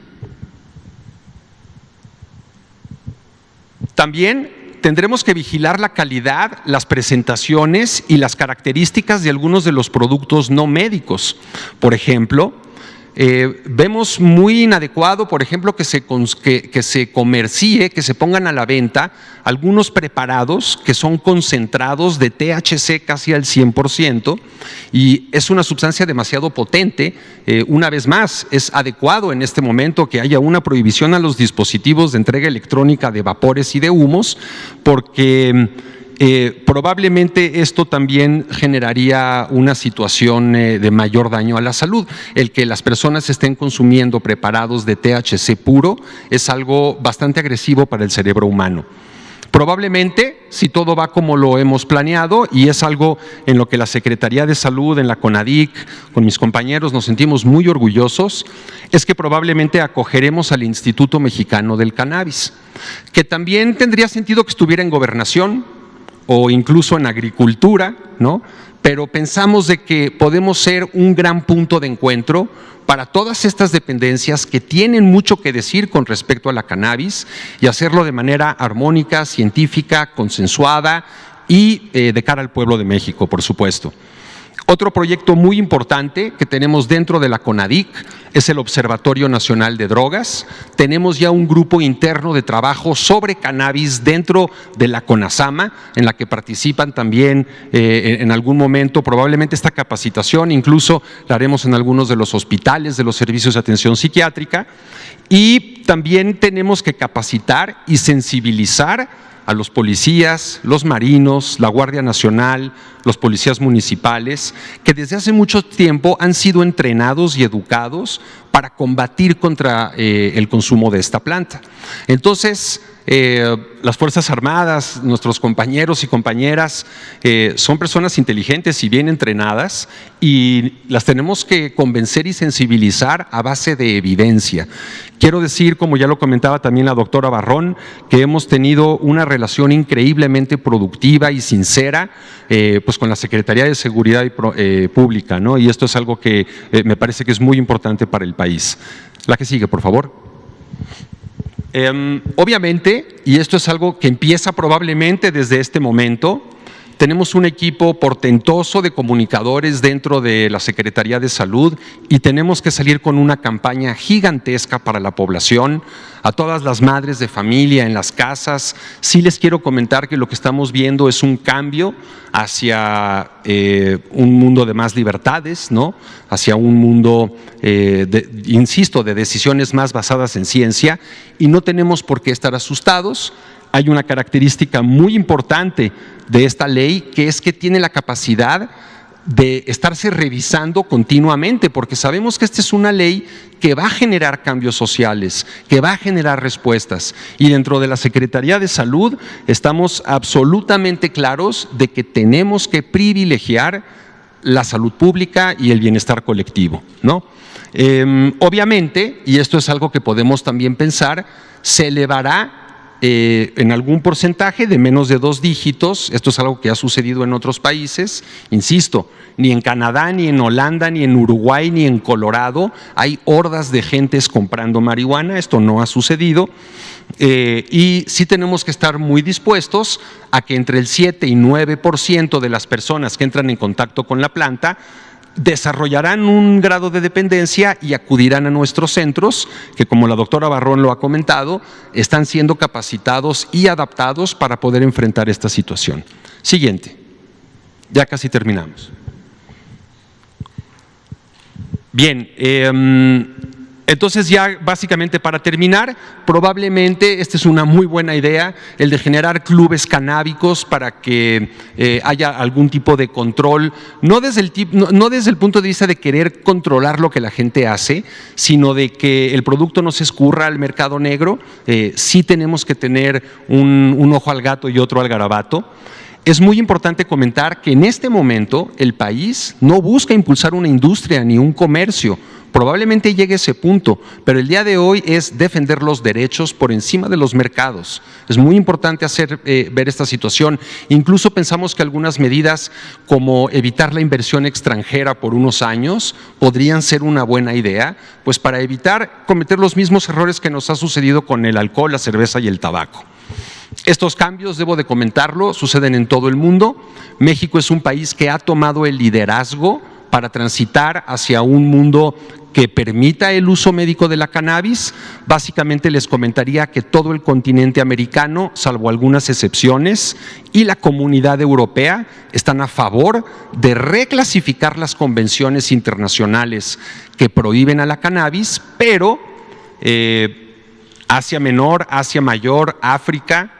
También tendremos que vigilar la calidad, las presentaciones y las características de algunos de los productos no médicos. Por ejemplo, vemos muy inadecuado, por ejemplo, que se comercie, que se pongan a la venta algunos preparados que son concentrados de THC casi al 100%, y es una sustancia demasiado potente. Una vez más, es adecuado en este momento que haya una prohibición a los dispositivos de entrega electrónica de vapores y de humos, porque probablemente esto también generaría una situación de mayor daño a la salud. El que las personas estén consumiendo preparados de THC puro es algo bastante agresivo para el cerebro humano. Probablemente, si todo va como lo hemos planeado, y es algo en lo que la Secretaría de Salud, en la CONADIC, con mis compañeros nos sentimos muy orgullosos, es que probablemente acogeremos al Instituto Mexicano del Cannabis, que también tendría sentido que estuviera en gobernación o incluso en agricultura, ¿no? Pero pensamos de que podemos ser un gran punto de encuentro para todas estas dependencias que tienen mucho que decir con respecto a la cannabis, y hacerlo de manera armónica, científica, consensuada y de cara al pueblo de México, por supuesto. Otro proyecto muy importante que tenemos dentro de la CONADIC es el Observatorio Nacional de Drogas. Tenemos ya un grupo interno de trabajo sobre cannabis dentro de la CONASAMA, en la que participan también en algún momento. Probablemente esta capacitación incluso la haremos en algunos de los hospitales, de los servicios de atención psiquiátrica. Y también tenemos que capacitar y sensibilizar a los policías, los marinos, la Guardia Nacional, los policías municipales, que desde hace mucho tiempo han sido entrenados y educados para combatir contra el consumo de esta planta. Entonces, las Fuerzas Armadas, nuestros compañeros y compañeras, son personas inteligentes y bien entrenadas, y las tenemos que convencer y sensibilizar a base de evidencia. Quiero decir, como ya lo comentaba también la doctora Barrón, que hemos tenido una relación increíblemente productiva y sincera pues con la Secretaría de Seguridad Pública, ¿no? Y esto es algo que me parece que es muy importante para el país. La que sigue, por favor. Obviamente, y esto es algo que empieza probablemente desde este momento, tenemos un equipo portentoso de comunicadores dentro de la Secretaría de Salud, y tenemos que salir con una campaña gigantesca para la población, a todas las madres de familia en las casas. Sí les quiero comentar que lo que estamos viendo es un cambio hacia un mundo de más libertades, ¿no? Hacia un mundo, insisto, de decisiones más basadas en ciencia, y no tenemos por qué estar asustados. Hay una característica muy importante de esta ley, que es que tiene la capacidad de estarse revisando continuamente, porque sabemos que esta es una ley que va a generar cambios sociales, que va a generar respuestas, y dentro de la Secretaría de Salud estamos absolutamente claros de que tenemos que privilegiar la salud pública y el bienestar colectivo, ¿no? Obviamente, y esto es algo que podemos también pensar, se elevará en algún porcentaje de menos de 2 dígitos. Esto es algo que ha sucedido en otros países. Insisto, ni en Canadá, ni en Holanda, ni en Uruguay, ni en Colorado hay hordas de gentes comprando marihuana. Esto no ha sucedido. Y sí tenemos que estar muy dispuestos a que entre el 7 y 9% de las personas que entran en contacto con la planta desarrollarán un grado de dependencia y acudirán a nuestros centros, que, como la doctora Barrón lo ha comentado, están siendo capacitados y adaptados para poder enfrentar esta situación. Siguiente. Ya casi terminamos. Bien, entonces ya básicamente para terminar, probablemente esta es una muy buena idea, el de generar clubes canábicos para que haya algún tipo de control, no desde el punto de vista de querer controlar lo que la gente hace, sino de que el producto no se escurra al mercado negro. Sí tenemos que tener un ojo al gato y otro al garabato. es muy importante comentar que en este momento el país no busca impulsar una industria ni un comercio. Probablemente llegue a ese punto, pero el día de hoy es defender los derechos por encima de los mercados. Es muy importante ver esta situación. Incluso pensamos que algunas medidas como evitar la inversión extranjera por unos años podrían ser una buena idea, pues para evitar cometer los mismos errores que nos ha sucedido con el alcohol, la cerveza y el tabaco. Estos cambios, debo de comentarlo, suceden en todo el mundo. México es un país que ha tomado el liderazgo para transitar hacia un mundo que permita el uso médico de la cannabis. Básicamente les comentaría que todo el continente americano, salvo algunas excepciones, y la comunidad europea están a favor de reclasificar las convenciones internacionales que prohíben a la cannabis, pero Asia Menor, Asia Mayor, África,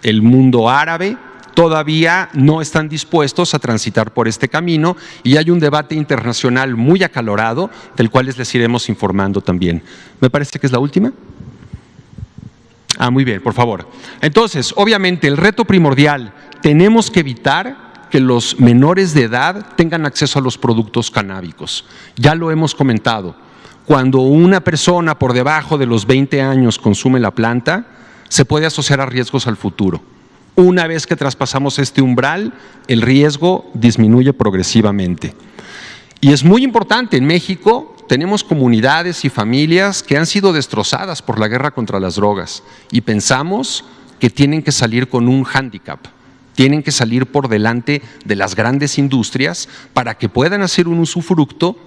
el mundo árabe, todavía no están dispuestos a transitar por este camino y hay un debate internacional muy acalorado del cual les iremos informando también. Me parece que es la última. Muy bien, por favor. Entonces, obviamente, el reto primordial, tenemos que evitar que los menores de edad tengan acceso a los productos canábicos. Ya lo hemos comentado. Cuando una persona por debajo de los 20 años consume la planta, se puede asociar a riesgos al futuro. Una vez que traspasamos este umbral, el riesgo disminuye progresivamente. Y es muy importante, en México tenemos comunidades y familias que han sido destrozadas por la guerra contra las drogas y pensamos que tienen que salir con un hándicap, tienen que salir por delante de las grandes industrias para que puedan hacer un usufructo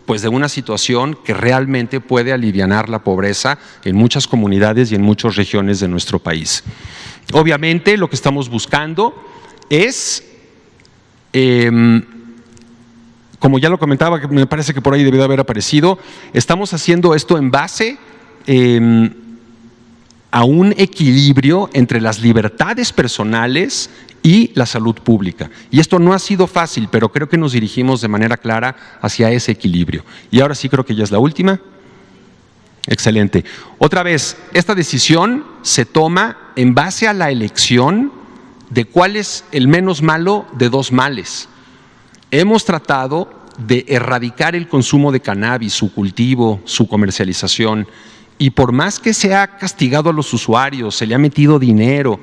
pues de una situación que realmente puede alivianar la pobreza en muchas comunidades y en muchas regiones de nuestro país. Obviamente lo que estamos buscando es, como ya lo comentaba, que me parece que por ahí debió de haber aparecido, estamos haciendo esto en base a un equilibrio entre las libertades personales y la salud pública. Y esto no ha sido fácil, pero creo que nos dirigimos de manera clara hacia ese equilibrio. Y ahora sí creo que ya es la última. Excelente. Otra vez, esta decisión se toma en base a la elección de cuál es el menos malo de dos males. Hemos tratado de erradicar el consumo de cannabis, su cultivo, su comercialización, y por más que se ha castigado a los usuarios, se le ha metido dinero,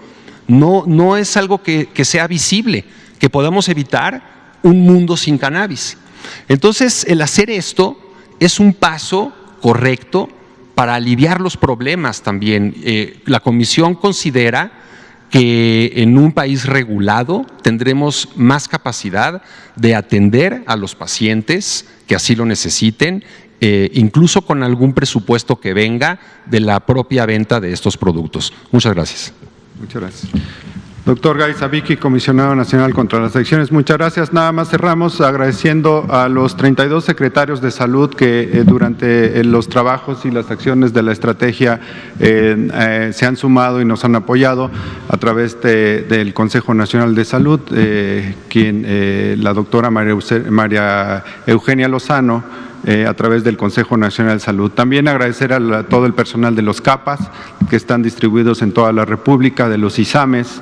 no es algo que sea visible, que podamos evitar un mundo sin cannabis. Entonces, el hacer esto es un paso correcto para aliviar los problemas también. La Comisión considera que en un país regulado tendremos más capacidad de atender a los pacientes que así lo necesiten, incluso con algún presupuesto que venga de la propia venta de estos productos. Muchas gracias. Muchas gracias. Doctor Gadi Zavicki, Comisionado Nacional contra las Adicciones, muchas gracias. Nada más cerramos agradeciendo a los 32 secretarios de salud que durante los trabajos y las acciones de la estrategia se han sumado y nos han apoyado a través del Consejo Nacional de Salud, la doctora María Eugenia Lozano, a través del Consejo Nacional de Salud. También agradecer a todo el personal de los CAPAS que están distribuidos en toda la República, de los ISAMES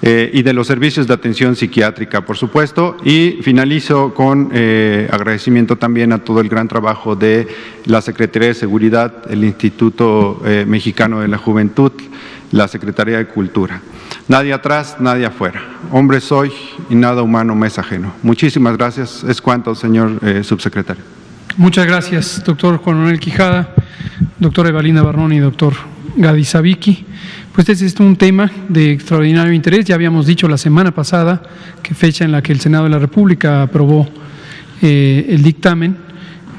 y de los servicios de atención psiquiátrica, por supuesto. Y finalizo con agradecimiento también a todo el gran trabajo de la Secretaría de Seguridad, el Instituto Mexicano de la Juventud, la Secretaría de Cultura. Nadie atrás, nadie afuera. Hombre soy y nada humano me es ajeno. Muchísimas gracias. Es cuanto, señor subsecretario. Muchas gracias, doctor Juan Manuel Quijada, doctora Evalinda Barrón y doctor Gadi Zavicki. Pues este es un tema de extraordinario interés. Ya habíamos dicho la semana pasada que fecha en la que el Senado de la República aprobó el dictamen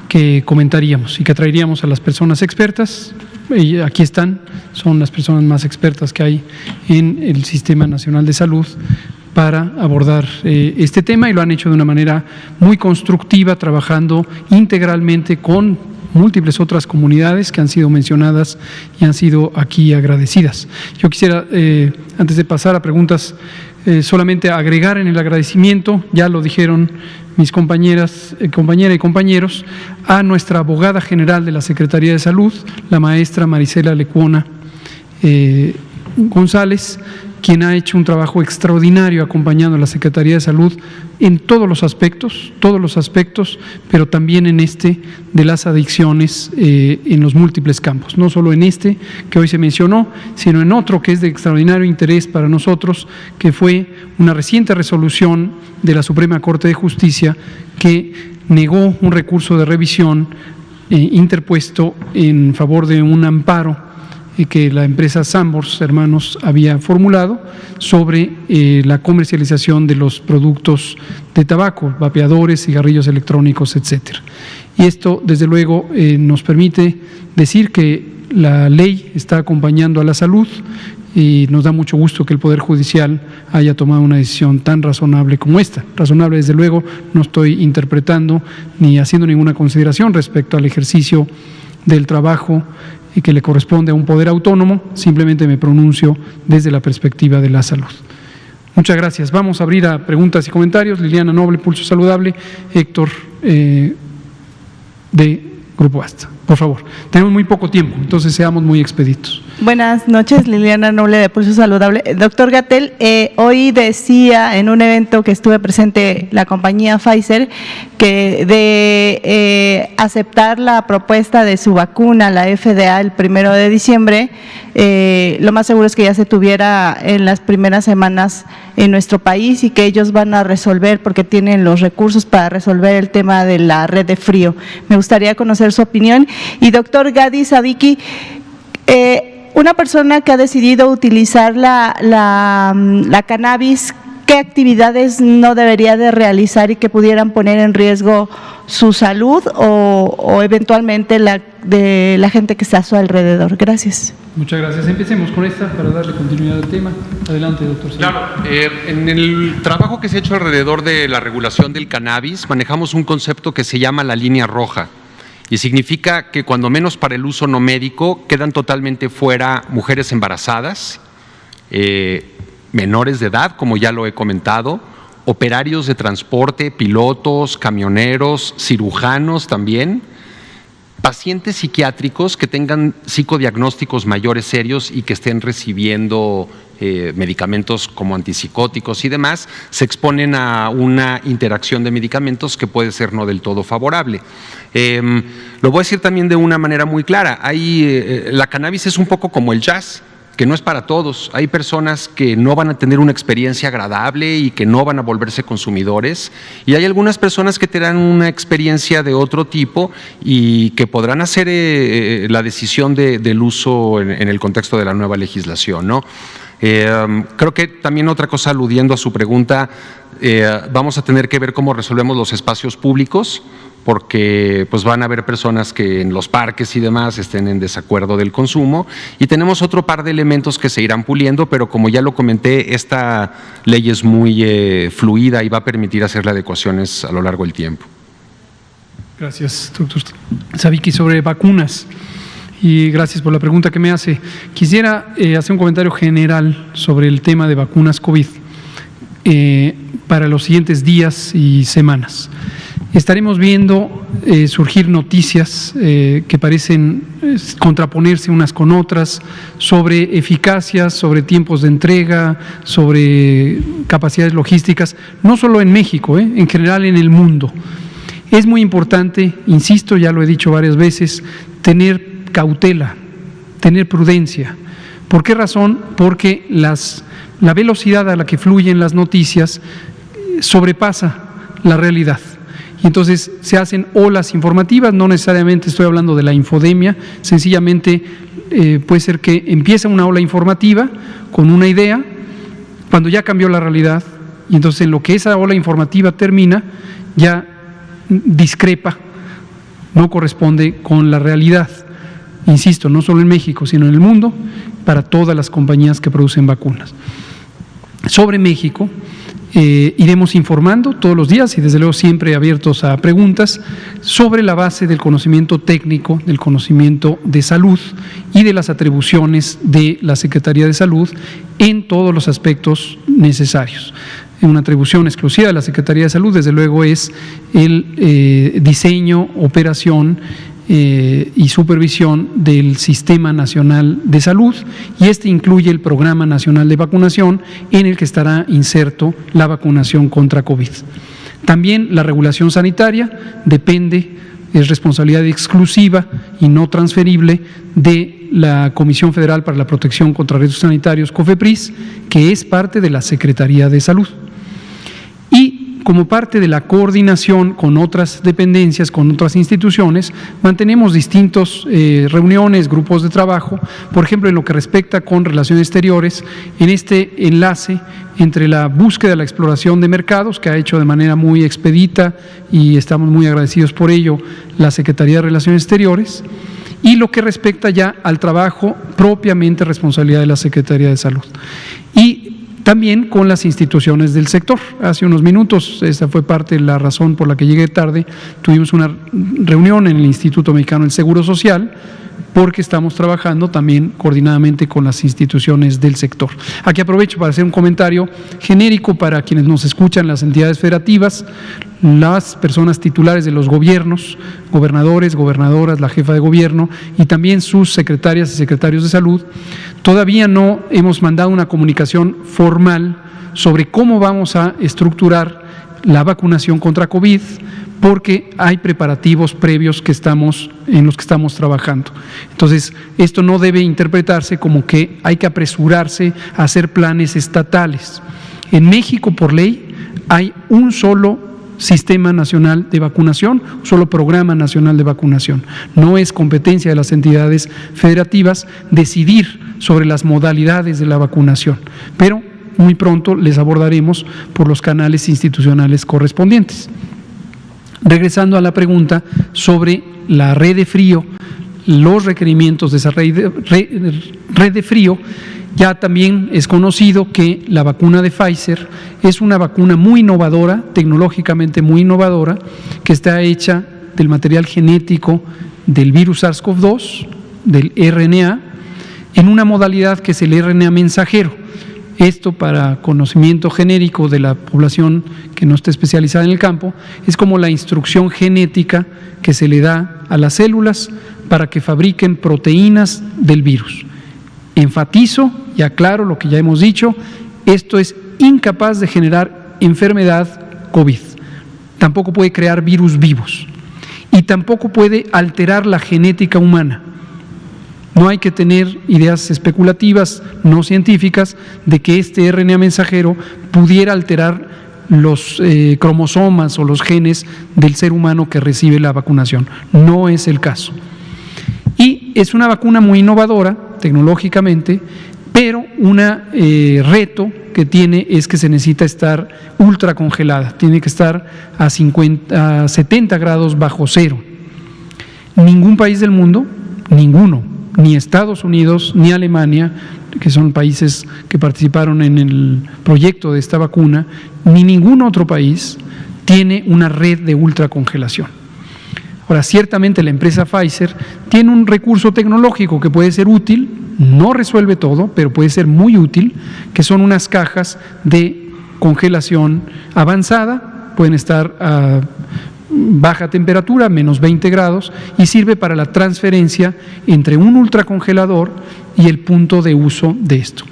que comentaríamos y que traeríamos a las personas expertas. Y aquí están, son las personas más expertas que hay en el Sistema Nacional de Salud para abordar este tema, y lo han hecho de una manera muy constructiva, trabajando integralmente con múltiples otras comunidades que han sido mencionadas y han sido aquí agradecidas. Yo quisiera, antes de pasar a preguntas, solamente agregar en el agradecimiento, ya lo dijeron mis compañeras y compañeros, a nuestra abogada general de la Secretaría de Salud, la maestra Marisela Lecuona González, quien ha hecho un trabajo extraordinario acompañando a la Secretaría de Salud en todos los aspectos, pero también en este de las adicciones en los múltiples campos, no solo en este que hoy se mencionó, sino en otro que es de extraordinario interés para nosotros, que fue una reciente resolución de la Suprema Corte de Justicia que negó un recurso de revisión interpuesto en favor de un amparo que la empresa Sanborns Hermanos había formulado sobre la comercialización de los productos de tabaco, vapeadores, cigarrillos electrónicos, etcétera. Y esto, desde luego, nos permite decir que la ley está acompañando a la salud y nos da mucho gusto que el Poder Judicial haya tomado una decisión tan razonable como esta. Razonable, desde luego, no estoy interpretando ni haciendo ninguna consideración respecto al ejercicio del trabajo y que le corresponde a un poder autónomo, simplemente me pronuncio desde la perspectiva de la salud. Muchas gracias. Vamos a abrir a preguntas y comentarios. Liliana Noble, Pulso Saludable, Héctor de Grupo Asta. Por favor, tenemos muy poco tiempo, entonces seamos muy expeditos. Buenas noches, Liliana Noble de Pulso Saludable. Doctor Gatell, hoy decía en un evento que estuve presente la compañía Pfizer que de aceptar la propuesta de su vacuna, la FDA, el 1 de diciembre, lo más seguro es que ya se tuviera en las primeras semanas en nuestro país y que ellos van a resolver, porque tienen los recursos para resolver el tema de la red de frío. Me gustaría conocer su opinión. Y doctor Gadi Sadiki, una persona que ha decidido utilizar la cannabis, ¿qué actividades no debería de realizar y que pudieran poner en riesgo su salud o eventualmente la de la gente que está a su alrededor? Gracias. Muchas gracias. Empecemos con esta para darle continuidad al tema. Adelante, doctor. Claro, en el trabajo que se ha hecho alrededor de la regulación del cannabis, manejamos un concepto que se llama la línea roja. Y significa que cuando menos para el uso no médico quedan totalmente fuera mujeres embarazadas, menores de edad, como ya lo he comentado, operarios de transporte, pilotos, camioneros, cirujanos también, pacientes psiquiátricos que tengan psicodiagnósticos mayores serios y que estén recibiendo medicamentos como antipsicóticos y demás, se exponen a una interacción de medicamentos que puede ser no del todo favorable. Lo voy a decir también de una manera muy clara, la cannabis es un poco como el jazz, que no es para todos. Hay personas que no van a tener una experiencia agradable y que no van a volverse consumidores, y hay algunas personas que tendrán una experiencia de otro tipo y que podrán hacer la decisión del uso en el contexto de la nueva legislación, ¿no? Creo que también otra cosa, aludiendo a su pregunta, vamos a tener que ver cómo resolvemos los espacios públicos, porque pues van a haber personas que en los parques y demás estén en desacuerdo del consumo, y tenemos otro par de elementos que se irán puliendo, pero como ya lo comenté, esta ley es muy fluida y va a permitir hacerle adecuaciones a lo largo del tiempo. Gracias, doctor Sadiki. Sobre vacunas, y gracias por la pregunta que me hace. Quisiera hacer un comentario general sobre el tema de vacunas COVID para los siguientes días y semanas. Estaremos viendo surgir noticias que parecen contraponerse unas con otras sobre eficacias, sobre tiempos de entrega, sobre capacidades logísticas, no solo en México, en general en el mundo. Es muy importante, insisto, ya lo he dicho varias veces, tener cautela, tener prudencia. ¿Por qué razón? Porque la velocidad a la que fluyen las noticias sobrepasa la realidad. Y entonces se hacen olas informativas, no necesariamente estoy hablando de la infodemia, sencillamente puede ser que empieza una ola informativa con una idea, cuando ya cambió la realidad, y entonces en lo que esa ola informativa termina, ya discrepa, no corresponde con la realidad. Insisto, no solo en México, sino en el mundo, para todas las compañías que producen vacunas. Sobre México, iremos informando todos los días y desde luego siempre abiertos a preguntas sobre la base del conocimiento técnico, del conocimiento de salud y de las atribuciones de la Secretaría de Salud en todos los aspectos necesarios. Una atribución exclusiva de la Secretaría de Salud, desde luego, es el diseño, operación y supervisión del Sistema Nacional de Salud, y este incluye el Programa Nacional de Vacunación, en el que estará inserto la vacunación contra COVID. También la regulación sanitaria es responsabilidad exclusiva y no transferible de la Comisión Federal para la Protección contra Riesgos Sanitarios, COFEPRIS, que es parte de la Secretaría de Salud. Y como parte de la coordinación con otras dependencias, con otras instituciones, mantenemos distintas reuniones, grupos de trabajo, por ejemplo, en lo que respecta con relaciones exteriores, en este enlace entre la búsqueda de la exploración de mercados, que ha hecho de manera muy expedita y estamos muy agradecidos por ello la Secretaría de Relaciones Exteriores, y lo que respecta ya al trabajo propiamente responsabilidad de la Secretaría de Salud. Y también con las instituciones del sector. Hace unos minutos, esta fue parte de la razón por la que llegué tarde, tuvimos una reunión en el Instituto Mexicano del Seguro Social, porque estamos trabajando también coordinadamente con las instituciones del sector. Aquí aprovecho para hacer un comentario genérico para quienes nos escuchan, las entidades federativas, las personas titulares de los gobiernos, gobernadores, gobernadoras, la jefa de gobierno y también sus secretarias y secretarios de salud. Todavía no hemos mandado una comunicación formal sobre cómo vamos a estructurar la vacunación contra COVID, porque hay preparativos previos en los que estamos trabajando. Entonces, esto no debe interpretarse como que hay que apresurarse a hacer planes estatales. En México, por ley, hay un solo Sistema Nacional de Vacunación, un solo Programa Nacional de Vacunación. No es competencia de las entidades federativas decidir sobre las modalidades de la vacunación, pero muy pronto les abordaremos por los canales institucionales correspondientes. Regresando a la pregunta sobre la red de frío, los requerimientos de esa red de frío, ya también es conocido que la vacuna de Pfizer es una vacuna muy innovadora, tecnológicamente muy innovadora, que está hecha del material genético del virus SARS-CoV-2, del RNA, en una modalidad que es el RNA mensajero. Esto, para conocimiento genérico de la población que no esté especializada en el campo, es como la instrucción genética que se le da a las células para que fabriquen proteínas del virus. Enfatizo y aclaro lo que ya hemos dicho, esto es incapaz de generar enfermedad COVID, tampoco puede crear virus vivos y tampoco puede alterar la genética humana. No hay que tener ideas especulativas, no científicas, de que este RNA mensajero pudiera alterar los cromosomas o los genes del ser humano que recibe la vacunación. No es el caso. Y es una vacuna muy innovadora tecnológicamente, pero un reto que tiene es que se necesita estar ultra congelada, tiene que estar a 70 grados bajo cero. Ningún país del mundo, ninguno, ni Estados Unidos ni Alemania, que son países que participaron en el proyecto de esta vacuna, ni ningún otro país tiene una red de ultracongelación. Ahora, ciertamente la empresa Pfizer tiene un recurso tecnológico que puede ser útil, no resuelve todo, pero puede ser muy útil, que son unas cajas de congelación avanzada, pueden estar a baja temperatura, menos 20 grados, y sirve para la transferencia entre un ultracongelador y el punto de uso de esto.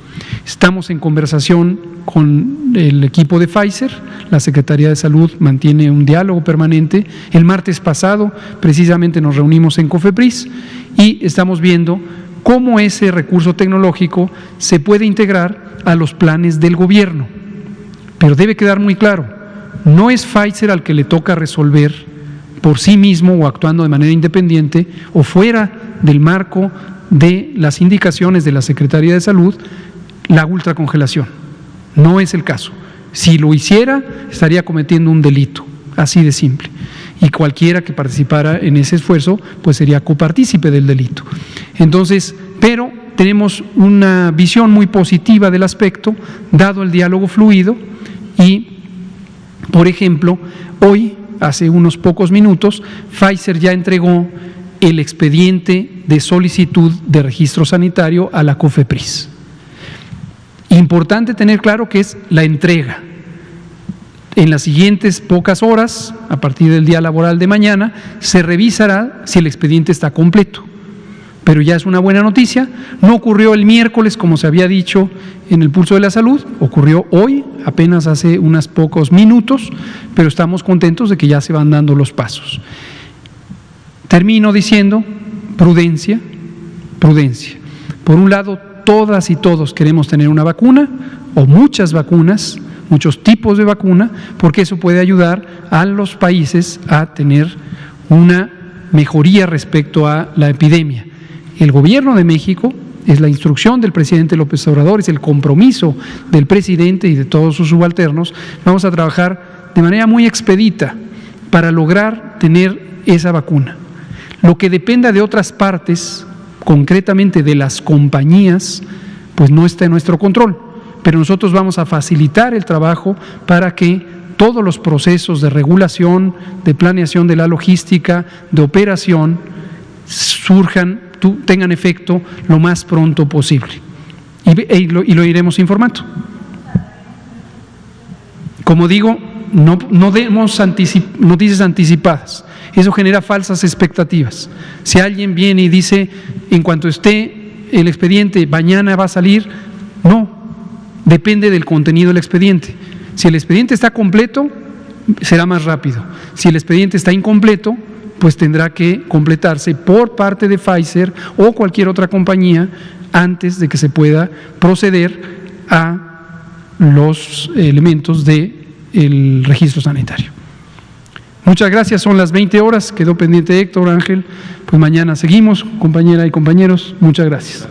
Estamos en conversación con el equipo de Pfizer, la Secretaría de Salud mantiene un diálogo permanente. El martes pasado precisamente nos reunimos en COFEPRIS y estamos viendo cómo ese recurso tecnológico se puede integrar a los planes del gobierno. Pero debe quedar muy claro, no es Pfizer al que le toca resolver por sí mismo o actuando de manera independiente o fuera del marco de las indicaciones de la Secretaría de Salud la ultracongelación. No es el caso. Si lo hiciera, estaría cometiendo un delito, así de simple. Y cualquiera que participara en ese esfuerzo, pues sería copartícipe del delito. Entonces, pero tenemos una visión muy positiva del aspecto, dado el diálogo fluido y, por ejemplo, hoy, hace unos pocos minutos, Pfizer ya entregó el expediente de solicitud de registro sanitario a la COFEPRIS. Importante tener claro que es la entrega. En las siguientes pocas horas, a partir del día laboral de mañana, se revisará si el expediente está completo. Pero ya es una buena noticia. No ocurrió el miércoles, como se había dicho en el Pulso de la Salud, ocurrió hoy, apenas hace unos pocos minutos, pero estamos contentos de que ya se van dando los pasos. Termino diciendo, prudencia, prudencia. Por un lado, todas y todos queremos tener una vacuna o muchas vacunas, muchos tipos de vacuna, porque eso puede ayudar a los países a tener una mejoría respecto a la epidemia. El Gobierno de México, es la instrucción del presidente López Obrador, es el compromiso del presidente y de todos sus subalternos, vamos a trabajar de manera muy expedita para lograr tener esa vacuna. Lo que dependa de otras partes, concretamente de las compañías, pues no está en nuestro control, pero nosotros vamos a facilitar el trabajo para que todos los procesos de regulación, de planeación de la logística, de operación, surjan, tengan efecto lo más pronto posible. Y lo iremos informando. Como digo, no demos noticias anticipadas. Eso genera falsas expectativas. Si alguien viene y dice, en cuanto esté el expediente, mañana va a salir, no, depende del contenido del expediente. Si el expediente está completo, será más rápido. Si el expediente está incompleto, pues tendrá que completarse por parte de Pfizer o cualquier otra compañía antes de que se pueda proceder a los elementos del registro sanitario. Muchas gracias, son las 20 horas, quedó pendiente Héctor, Ángel, pues mañana seguimos, compañera y compañeros, muchas gracias.